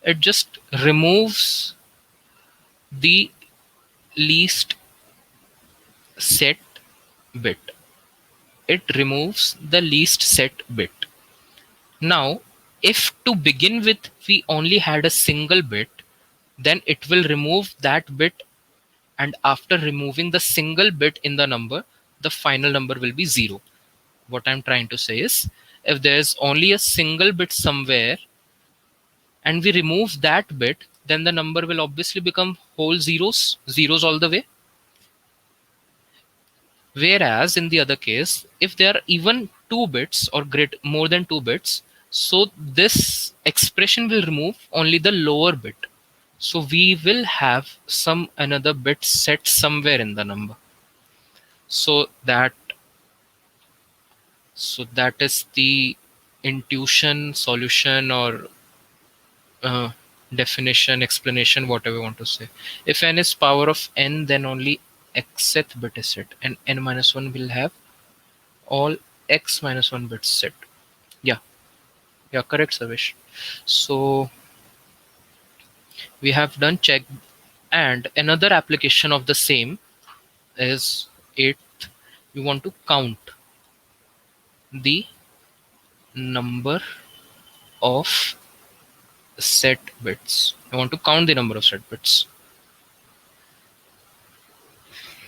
It just removes the least set bit. It removes the least set bit. Now, if to begin with we only had a single bit, then it will remove that bit, and after removing the single bit in the number, the final number will be 0. What I'm trying to say is, if there's only a single bit somewhere and we remove that bit, then the number will obviously become whole zeros all the way. Whereas in the other case, if there are even 2 bits or more than 2 bits, So this expression will remove only the lower bit. So we will have some another bit set somewhere in the number. So that is the intuition, solution, or uh, definition, explanation, whatever you want to say. If n is power of n, then only xth bit is set, and n minus 1 will have all x minus 1 bits set. Yeah, yeah, correct, Savish. So we have done check, and another application of the same is eighth. You want to count the number of set bits. I want to count the number of set bits.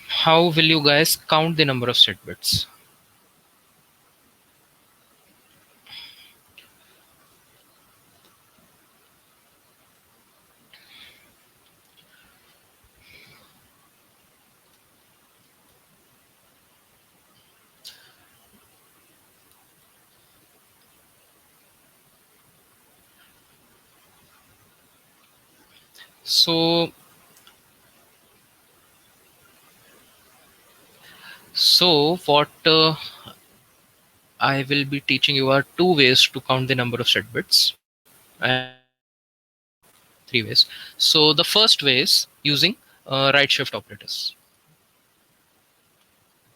How will you guys count the number of set bits? So what I will be teaching you are two ways to count the number of set bits, and three ways. So the first way is using right shift operators.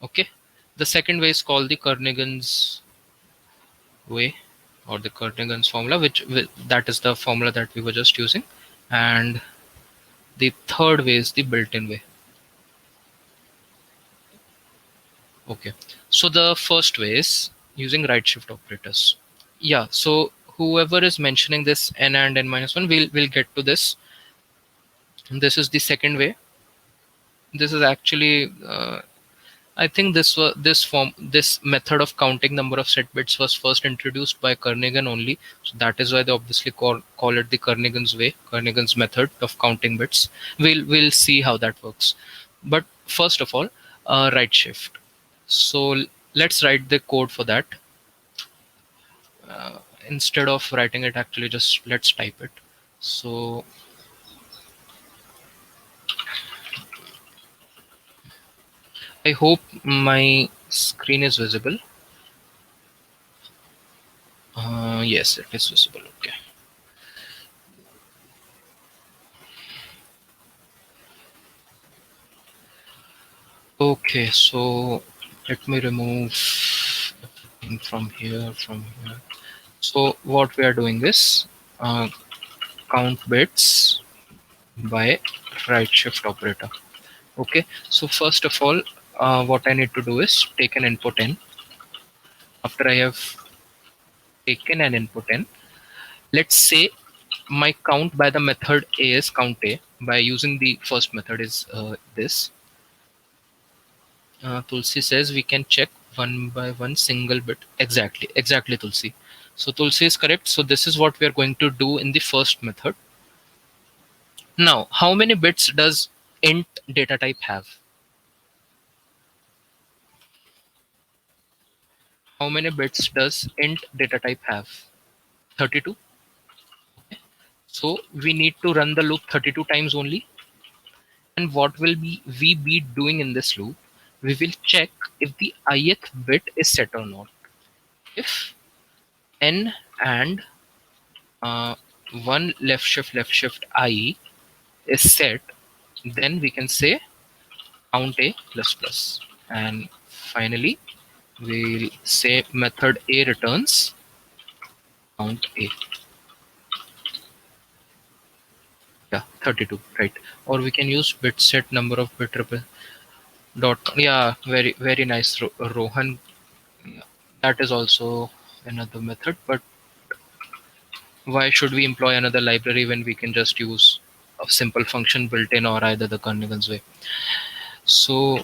Okay. The second way is called the Kernighan's way, or the Kernighan's formula, that is the formula that we were just using, and the third way is the built-in way. Okay. So the first way is using right shift operators. Yeah. So whoever is mentioning this n and n minus 1, we'll get to this. And this is the second way. This is actually I think this method of counting number of set bits was first introduced by Kernighan only. So that is why they obviously call it the Kernighan's way, Kernighan's method of counting bits. We'll see how that works. But first of all, right shift. So let's write the code for that. Instead of writing it, actually just let's type it. So I hope my screen is visible. Yes, it is visible. Okay. Okay, so let me remove everything from here, So what we are doing is count bits by right shift operator. Okay, so first of all, what I need to do is take an input in. After I have taken an input in, let's say my count by the method A is count A. By using the first method is this. Tulsi says we can check one by one single bit. Exactly, Tulsi. So Tulsi is correct. So this is what we are going to do in the first method. Now, how many bits does int data type have? How many bits does int data type have? 32. So we need to run the loop 32 times only. And what will we be doing in this loop? We will check if the ith bit is set or not. If n and uh, one left shift I is set, then we can say count a plus plus. And finally, we'll say method a returns count a. Yeah, 32, right? Or we can use bit set number of bit dot. Yeah, very nice, Rohan. Yeah, that is also another method, but why should we employ another library when we can just use a simple function built in, or either the Kernighan's way? So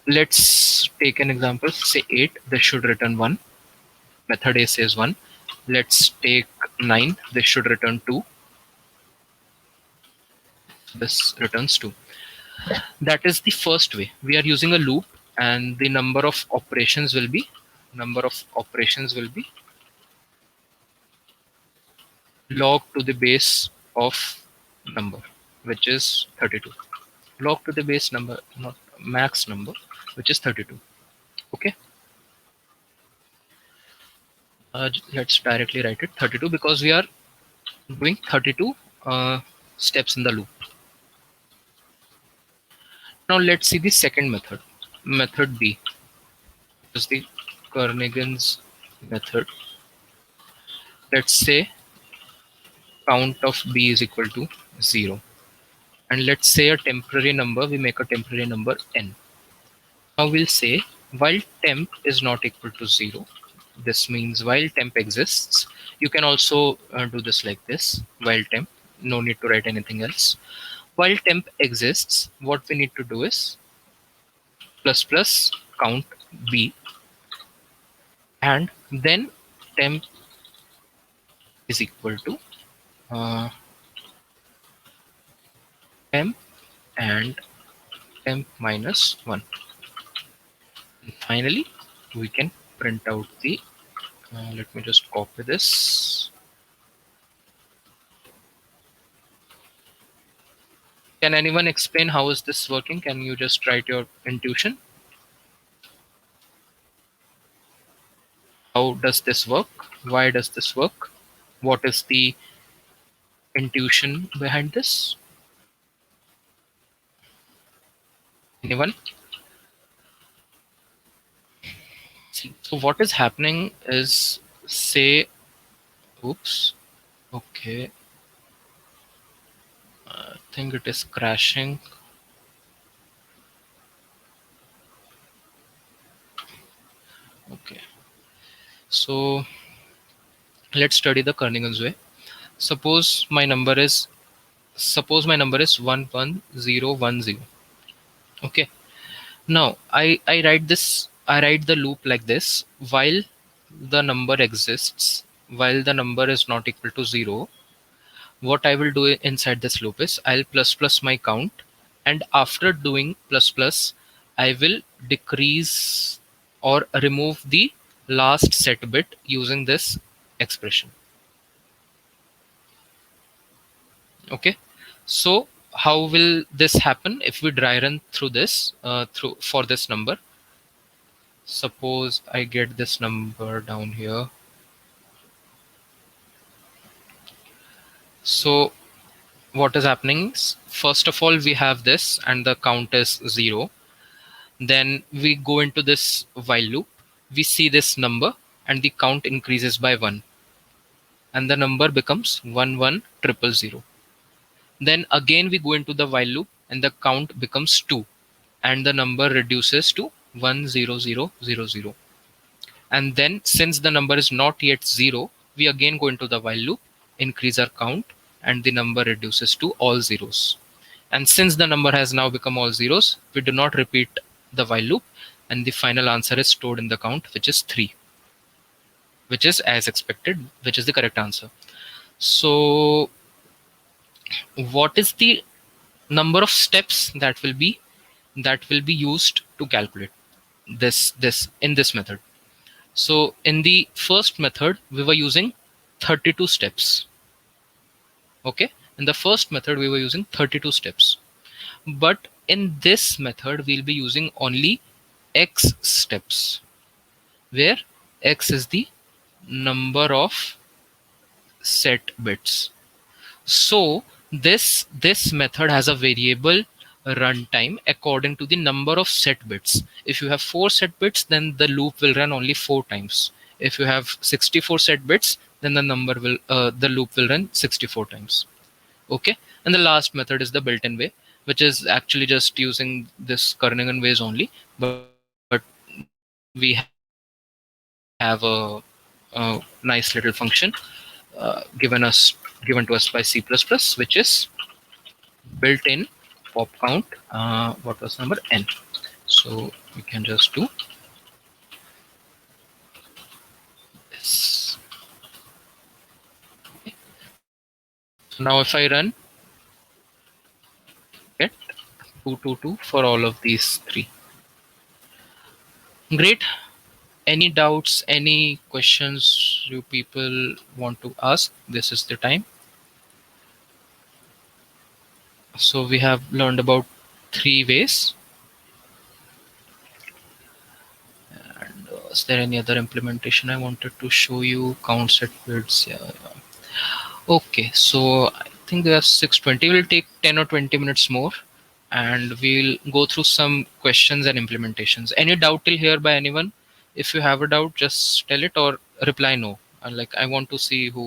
let's take an example. Say 8, this should return 1. Method A says 1. Let's take 9, this should return 2. This returns 2. That is the first way. We are using a loop, and the number of operations will be log to the base of number, which is 32. Log to the base number, not max number, which is 32. Okay. Let's directly write it 32 because we are doing 32 steps in the loop. Now let's see the second method, method B, which is the Kernighan's method. Let's say count of B is equal to 0. And let's say a temporary number, we make a temporary number n. Now we'll say while temp is not equal to 0, this means while temp exists, you can also do this like this, while temp, no need to write anything else. While temp exists, what we need to do is plus plus count B, and then temp is equal to uh, temp and temp minus 1. And finally, we can print out the, let me just copy this. Can anyone explain how is this working? Can you just write your intuition? How does this work? Why does this work? What is the intuition behind this? Anyone? See, so what is happening is, say, oops, okay, I think it is crashing. Okay, so let's study the Kernighan's way. Suppose my number is 11010. Okay, now I write this, I write the loop like this. While the number exists, while the number is not equal to 0, what I will do inside this loop is I'll plus plus my count, and after doing plus plus, I will decrease or remove the last set bit using this expression. Okay, so how will this happen if we dry run through this through for this number? Suppose I get this number down here. So what is happening is, first of all, we have this and the count is 0. Then we go into this while loop. We see this number and the count increases by 1. And the number becomes 11000. Then again we go into the while loop and the count becomes 2. And the number reduces to 10000. And then since the number is not yet 0, we again go into the while loop, increase our count, and the number reduces to all zeros. And since the number has now become all zeros, we do not repeat the while loop, and the final answer is stored in the count, which is 3, which is as expected, which is the correct answer. So what is the number of steps that will be used to calculate this in this method? So in the first method, we were using 32 steps. Okay, in the first method, we were using 32 steps. But in this method, we'll be using only x steps, where x is the number of set bits. So this method has a variable runtime according to the number of set bits. If you have 4 set bits, then the loop will run only 4 times. If you have 64 set bits, then the loop will run 64 times. Okay, and the last method is the built-in way, which is actually just using this Kernighan ways only, but we have a nice little function given to us by C++, which is built-in pop count. What was number n? So we can just do this. Okay. So now if I run, get 222 for all of these 3. Great. Any doubts, any questions you people want to ask, this is the time. So we have learned about three ways. And is there any other implementation I wanted to show you? Count set bits. Yeah, yeah. Okay, so I think we have 6:20. We'll take 10 or 20 minutes more, and we'll go through some questions and implementations. Any doubt till here by anyone? If you have a doubt, just tell it or reply no. And like I want to see who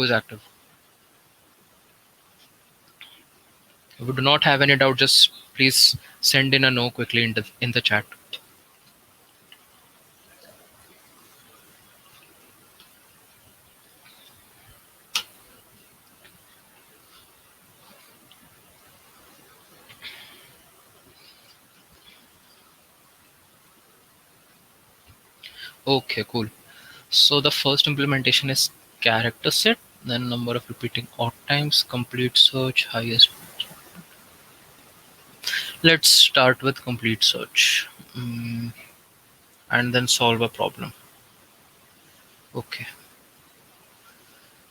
is active. If you do not have any doubt, just please send in a no quickly in the chat. Okay, cool. So the first implementation is character set, then number of repeating odd times, complete search, highest. Let's start with complete search, and then solve a problem. Okay.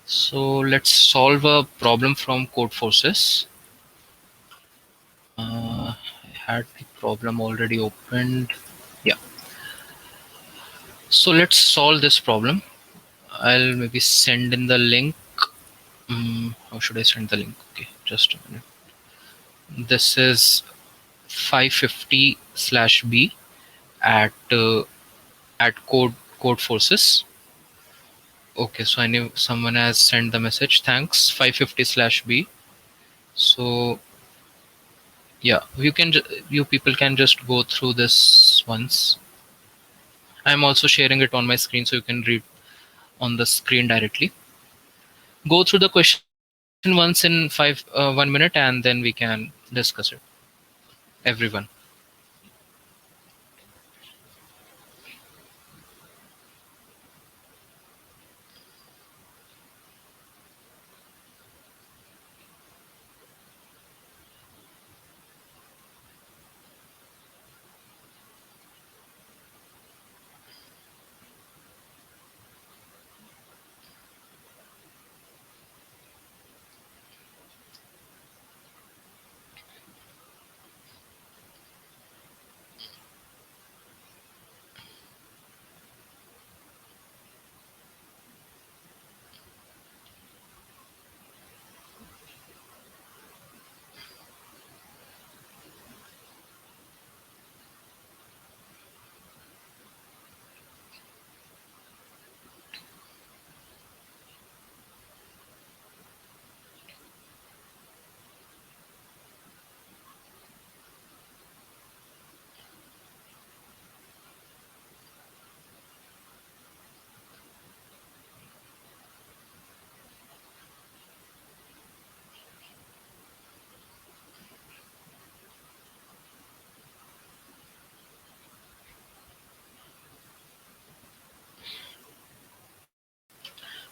So let's solve a problem from Codeforces. I had the problem already opened. Yeah. So let's solve this problem. I'll maybe send in the link. How should I send the link? Okay, just a minute. This is 550/B at Codeforces. Okay, so I knew someone has sent the message. Thanks, 550/B. So yeah, you people can just go through this once. I'm also sharing it on my screen so you can read on the screen directly. Go through the question once in 1 minute and then we can discuss it. Everyone.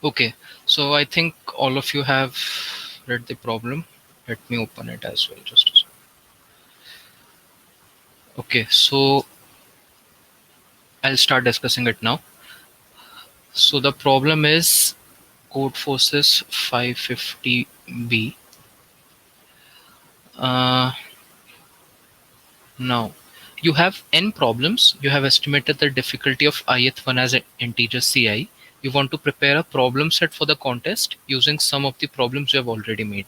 Okay, so I think all of you have read the problem. Let me open it as well. Just a second. Okay, so I'll start discussing it now. So the problem is Codeforces 550B. Uh, Now, you have n problems. You have estimated the difficulty of ith one as an integer ci. You want to prepare a problem set for the contest using some of the problems you have already made.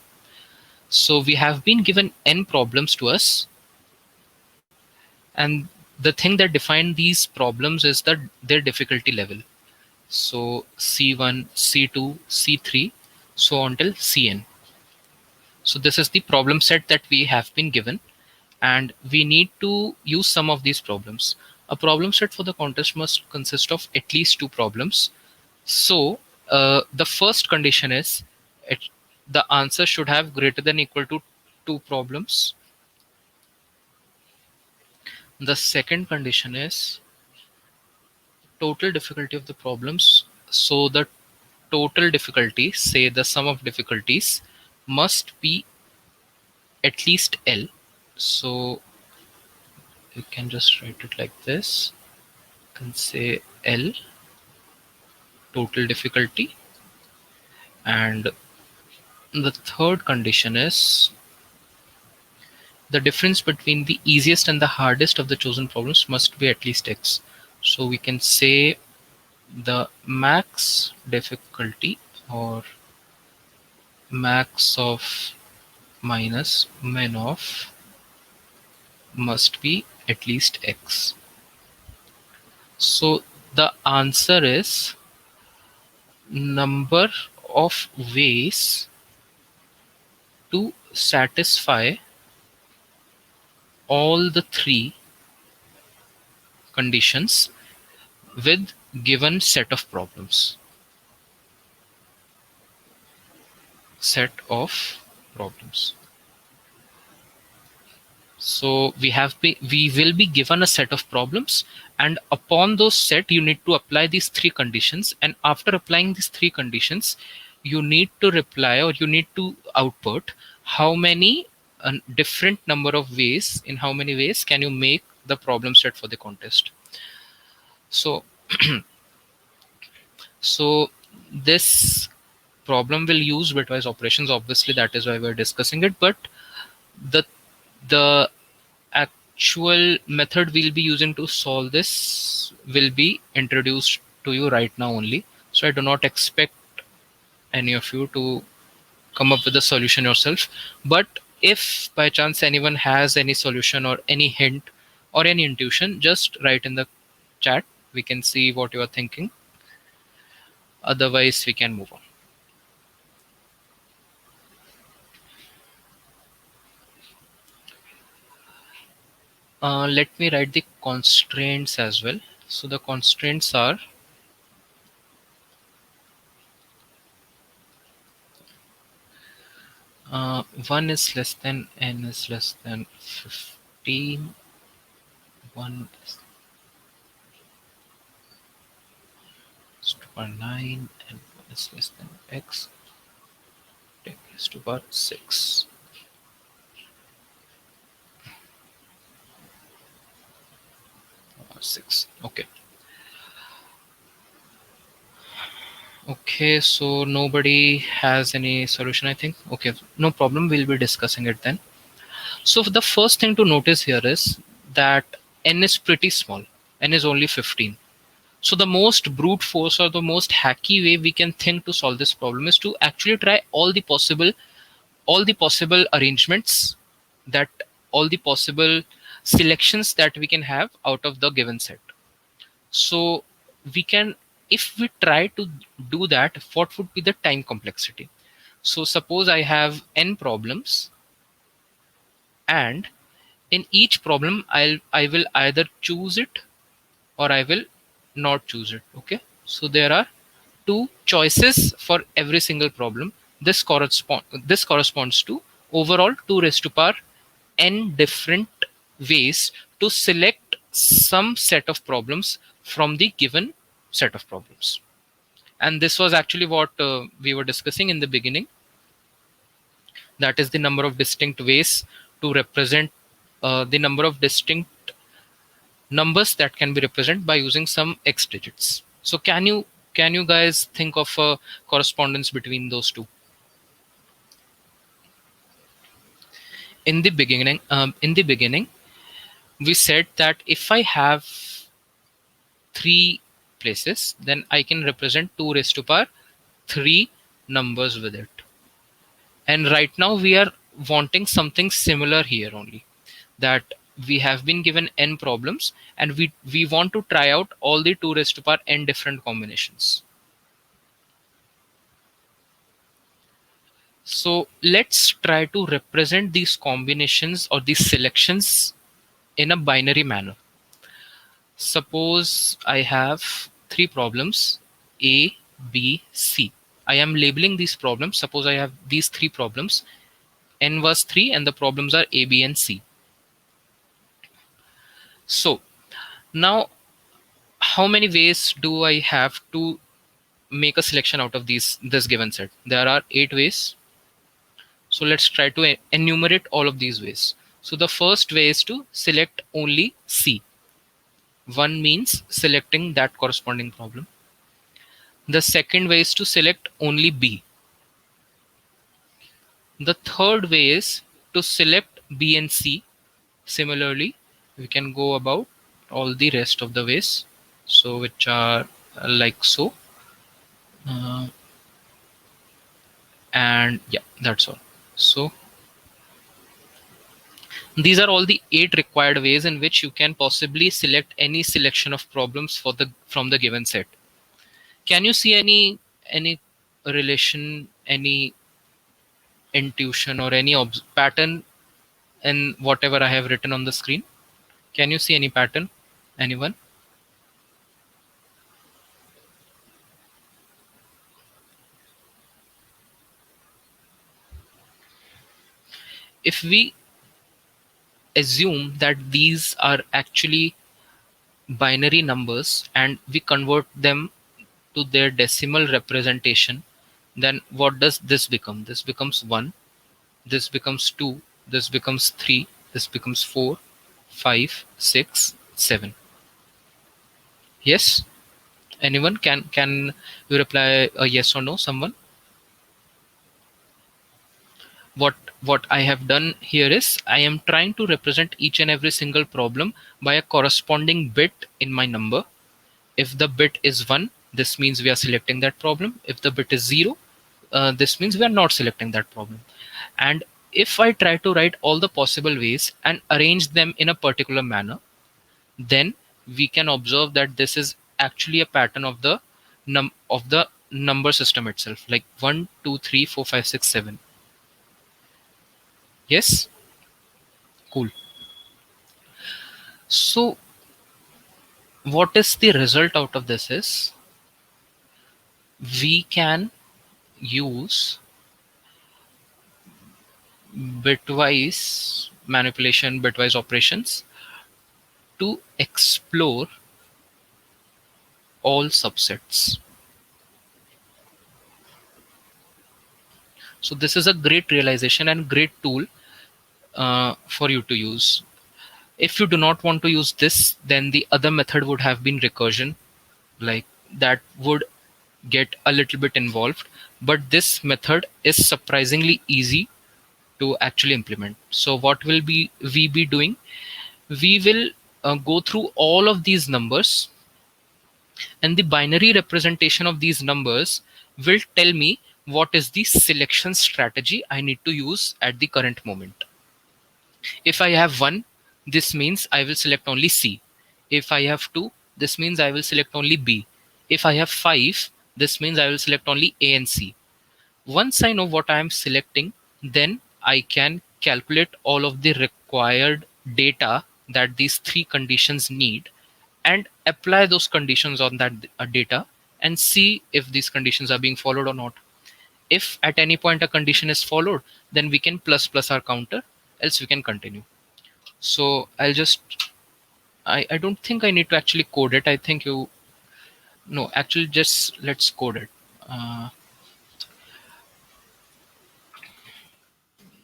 So we have been given n problems to us, and the thing that define these problems is their difficulty level. So C1, C2, C3, so on till Cn. So this is the problem set that we have been given, and we need to use some of these problems. A problem set for the contest must consist of at least two problems. So the first condition is the answer should have greater than equal to two problems. The second condition is total difficulty of the problems. So the total difficulty, say the sum of difficulties, must be at least L. So you can just write it like this. and say L, total difficulty. And the third condition is the difference between the easiest and the hardest of the chosen problems must be at least X. So we can say the max difficulty or max of minus min of must be at least X. So the answer is number of ways to satisfy all the three conditions with given set of problems. Set of problems. So we will be given a set of problems, and upon those set you need to apply these three conditions, and after applying these three conditions you need to reply, or you need to output how many different number of ways, in how many ways can you make the problem set for the contest. So so this problem will use bitwise operations, obviously that is why we're discussing it, but the the actual method we'll be using to solve this will be introduced to you right now only. So I do not expect any of you to come up with a solution yourself. But if by chance anyone has any solution or any hint or any intuition, just write in the chat. We can see what you are thinking. Otherwise, we can move on. Let me write the constraints as well. So the constraints are uh, 1 is less than n is less than 15, 1 is to power 9, and 1 is less than x, 10 is to power 6. Okay. Okay, so nobody has any solution, I think. Okay, no problem. We'll be discussing it then. So the first thing to notice here is that n is pretty small. N is only 15. So the most brute force or the most hacky way we can think to solve this problem is to actually try all the possible arrangements, that all the possible selections that we can have out of the given set. So we can, if we try to do that, what would be the time complexity? So suppose I have n problems, and in each problem I will either choose it or I will not choose it. Okay, so there are two choices for every single problem. This corresponds to overall 2 raised to power n different ways to select some set of problems from the given set of problems. And this was actually what we were discussing in the beginning. That is the number of distinct ways to represent the number of distinct numbers that can be represented by using some x digits. So can you guys think of a correspondence between those two? In the beginning, we said that if I have 3 places, then I can represent 2 raised to power 3 numbers with it. And right now we are wanting something similar here only, that we have been given n problems and we want to try out all the 2 raised to power n different combinations. So let's try to represent these combinations or these selections in a binary manner. Suppose I have 3 problems, A, B, C. I am labeling these problems. Suppose I have these 3 problems. N was 3 and the problems are A, B, and C. So now how many ways do I have to make a selection out of this given set? There are 8 ways. So let's try to enumerate all of these ways. So the first way is to select only C. One means selecting that corresponding problem. The second way is to select only B. The third way is to select B and C. Similarly, we can go about all the rest of the ways, so which are like so. Uh, and yeah, that's all. So these are all the 8 required ways in which you can possibly select any selection of problems for the from the given set. Can you see any relation, any intuition, or any pattern in whatever I have written on the screen? Can you see any pattern? Anyone? If we assume that these are actually binary numbers and we convert them to their decimal representation, then what does this become? This becomes 1, this becomes 2, this becomes 3, this becomes 4, 5, 6, 7. Yes? Anyone? Can you reply a yes or no? Someone? What I have done here is I am trying to represent each and every single problem by a corresponding bit in my number. If the bit is 1, this means we are selecting that problem. If the bit is 0, this means we are not selecting that problem. And if I try to write all the possible ways and arrange them in a particular manner, then we can observe that this is actually a pattern of the number system itself, like 1, 2, 3, 4, 5, 6, 7. Yes? Cool. So what is the result out of this is we can use bitwise manipulation, bitwise operations to explore all subsets. So this is a great realization and great tool for you to use. If you do not want to use this, then the other method would have been recursion. Like that would get a little bit involved, but this method is surprisingly easy to actually implement. So what will we be doing? We will go through all of these numbers, and the binary representation of these numbers will tell me what is the selection strategy I need to use at the current moment. If I have 1, this means I will select only C. If I have 2, this means I will select only B. If I have 5, this means I will select only A and C. Once I know what I am selecting, then I can calculate all of the required data that these 3 conditions need and apply those conditions on that data and see if these conditions are being followed or not. If at any point a condition is followed, then we can plus our counter, else we can continue. So I'll just, I don't think I need to actually code it. I think you, no, actually just let's code it.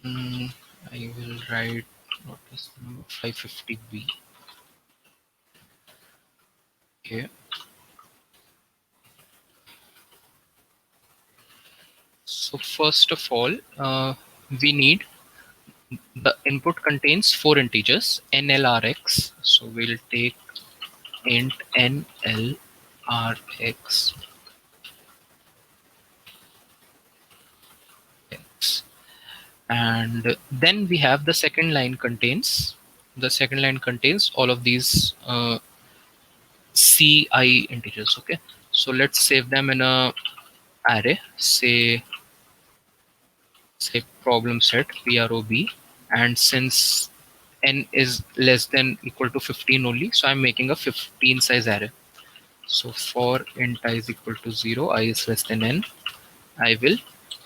Mm, I will write, what is number 550B. Okay. So first of all, we need the input contains 4 integers, nlrx. So we'll take int nlrx x. And then we have the second line contains all of these ci integers. Okay, so let's save them in a array, say problem set prob, and since n is less than equal to 15 only, so I'm making a 15 size array. So for int I is equal to 0, I is less than n, I will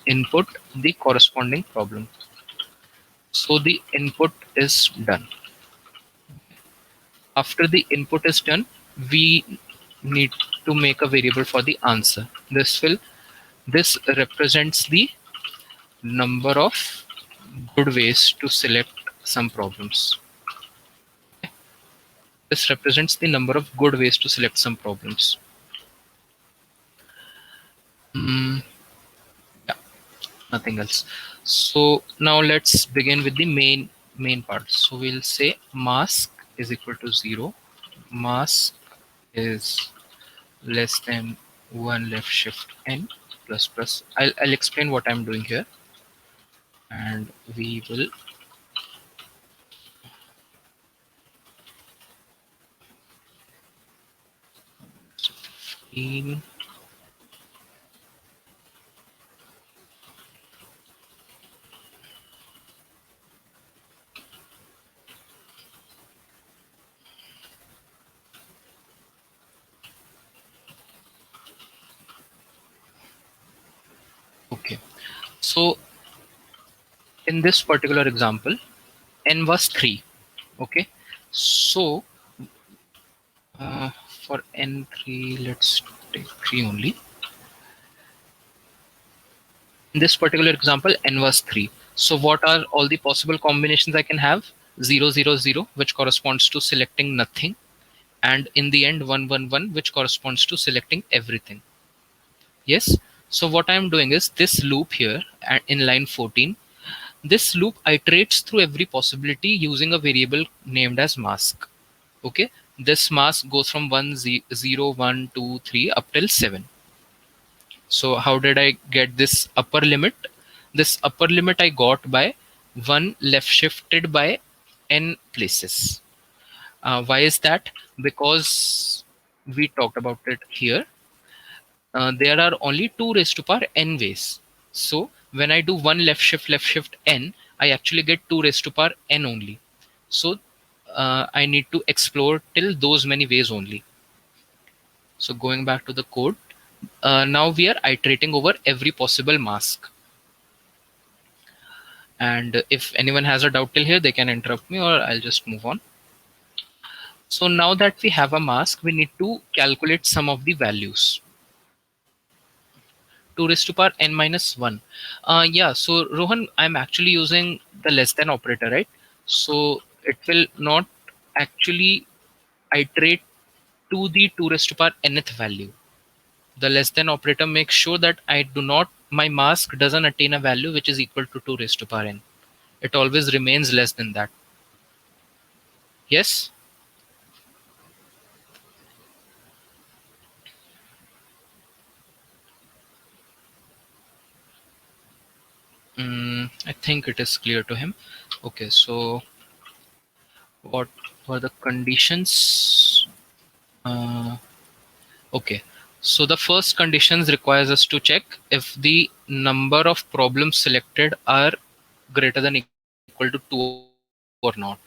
input the corresponding problem. So the input is done. After the input is done, we need to make a variable for the answer. This represents the number of good ways to select some problems. This represents the number of good ways to select some problems. Mm, yeah, nothing else. So now let's begin with the main part. So we'll say mask is equal to 0. Mask is less than 1 left shift n plus plus. I'll explain what I'm doing here, and we will in. Okay, so in this particular example, n was 3. Okay, so for n3, let's take 3 only. In this particular example, n was 3. So what are all the possible combinations I can have? 0, 0, 0, which corresponds to selecting nothing, and in the end 1, 1, 1, which corresponds to selecting everything. Yes. So what I'm doing is this loop here in line 14. This loop iterates through every possibility using a variable named as mask. Okay. This mask goes from 1, 0, 1, 2, 3 up till 7. So how did I get this upper limit? This upper limit I got by 1 left shifted by n places. Why is that? Because we talked about it here. There are only 2 raised to power n ways. So when I do 1 left shift n, I actually get 2 raised to power n only. So I need to explore till those many ways only. So going back to the code, now we are iterating over every possible mask. And if anyone has a doubt till here, they can interrupt me or I'll just move on. So now that we have a mask, we need to calculate some of the values. 2 raised to power n minus 1. Yeah, so Rohan, I'm actually using the less than operator, right? So it will not actually iterate to the 2 raised to power nth value. The less than operator makes sure that my mask doesn't attain a value which is equal to 2 raised to power n. It always remains less than that. Yes? I think it is clear to him. Okay, so what were the conditions? Okay, so the first conditions requires us to check if the number of problems selected are greater than equal to 2 or not.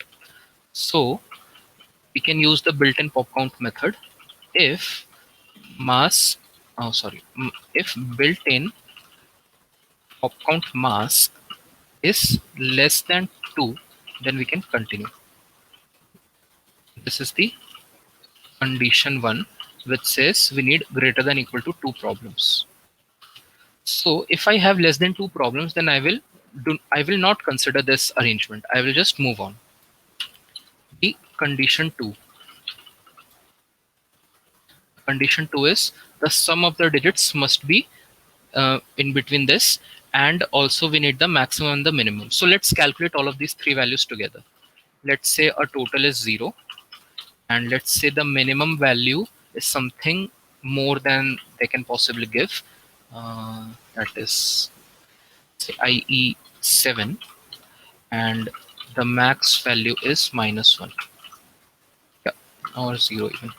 So we can use the built-in pop count method if mask, if built-in pop count mask is less than 2, then we can continue. This is the condition 1, which says we need greater than equal to 2 problems. So if I have less than 2 problems, then I will not consider this arrangement. I will just move on. The condition 2. Condition 2 is the sum of the digits must be in between this, and also we need the maximum and the minimum. So let's calculate all of these 3 values together. Let's say a total is 0, and let's say the minimum value is something more than they can possibly give. That is, say, i.e. 7, and the max value is -1. Yeah, or 0 even.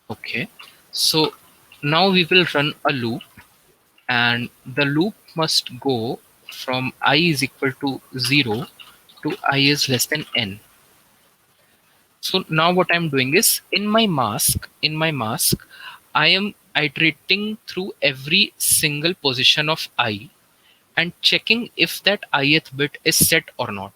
Okay, so now we will run a loop, and the loop must go from I is equal to 0 to I is less than n. So now what I'm doing is in my mask, I am iterating through every single position of I and checking if that ith bit is set or not.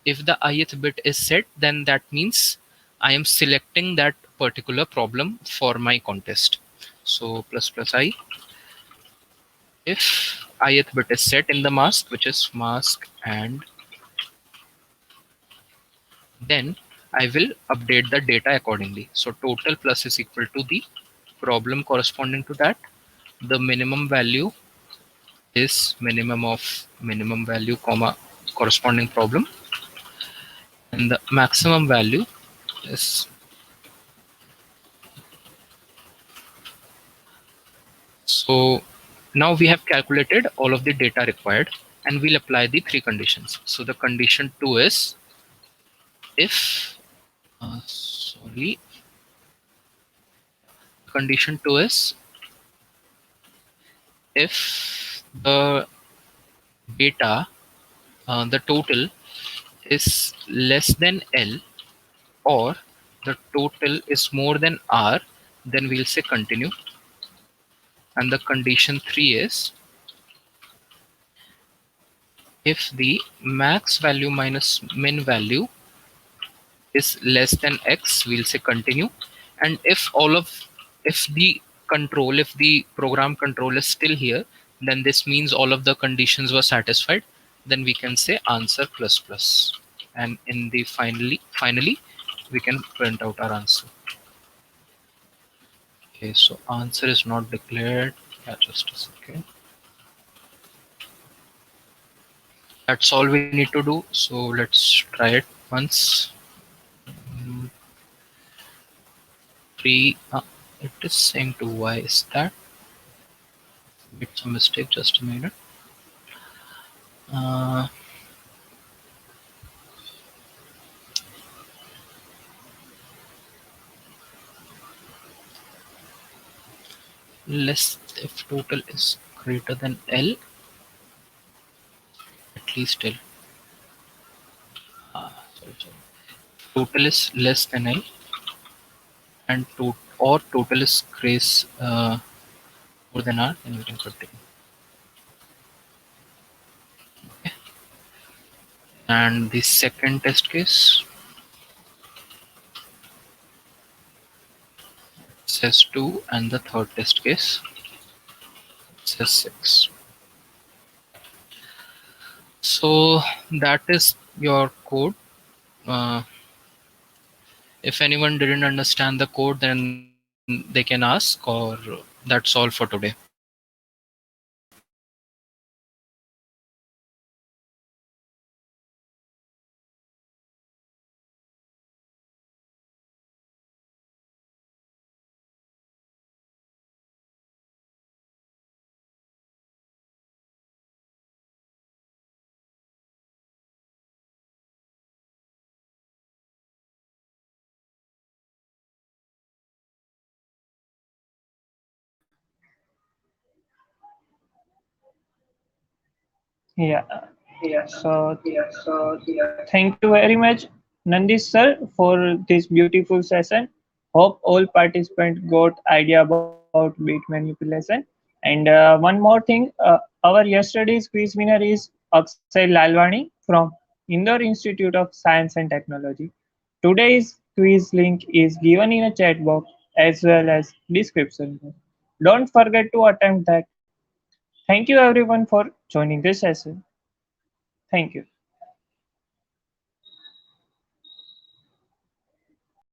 If the ith bit is set, then that means I am selecting that particular problem for my contest. So plus plus I, if ith bit is set in the mask, which is mask, and then I will update the data accordingly. So total plus is equal to the problem corresponding to that. The minimum value is minimum of minimum value comma corresponding problem, and the maximum value is. So now we have calculated all of the data required, and we'll apply the three conditions. So the condition 2 is if sorry, condition 2 is if the data, the total is less than L, or the total is more than R, then we'll say continue. And the condition 3 is if the max value minus min value is less than X, we'll say continue. And if the control, if the program control is still here, then this means all of the conditions were satisfied. Then we can say answer plus plus. And in the finally, we can print out our answer. Okay, so answer is not declared. Yeah, just a second. That's all we need to do. So let's try it once. Mm, Three. It is saying 2. Why is that? Made some mistake. Just a minute. Uh, Less if total is greater than L, at least L. Sorry. Total is less than L, and or total is grace more than R, then we can continue. And the second test case says 2, and the third test case says 6. So that is your code. Uh, if anyone didn't understand the code, then they can ask, or that's all for today. Yeah. So thank you very much, Nandish sir, for this beautiful session. Hope all participants got idea about bit manipulation. And one more thing, our yesterday's quiz winner is Akshay Lalwani from Indore Institute of Science and Technology. Today's quiz link is given in a chat box as well as description. Don't forget to attempt that. Thank you everyone for joining this session. Thank you.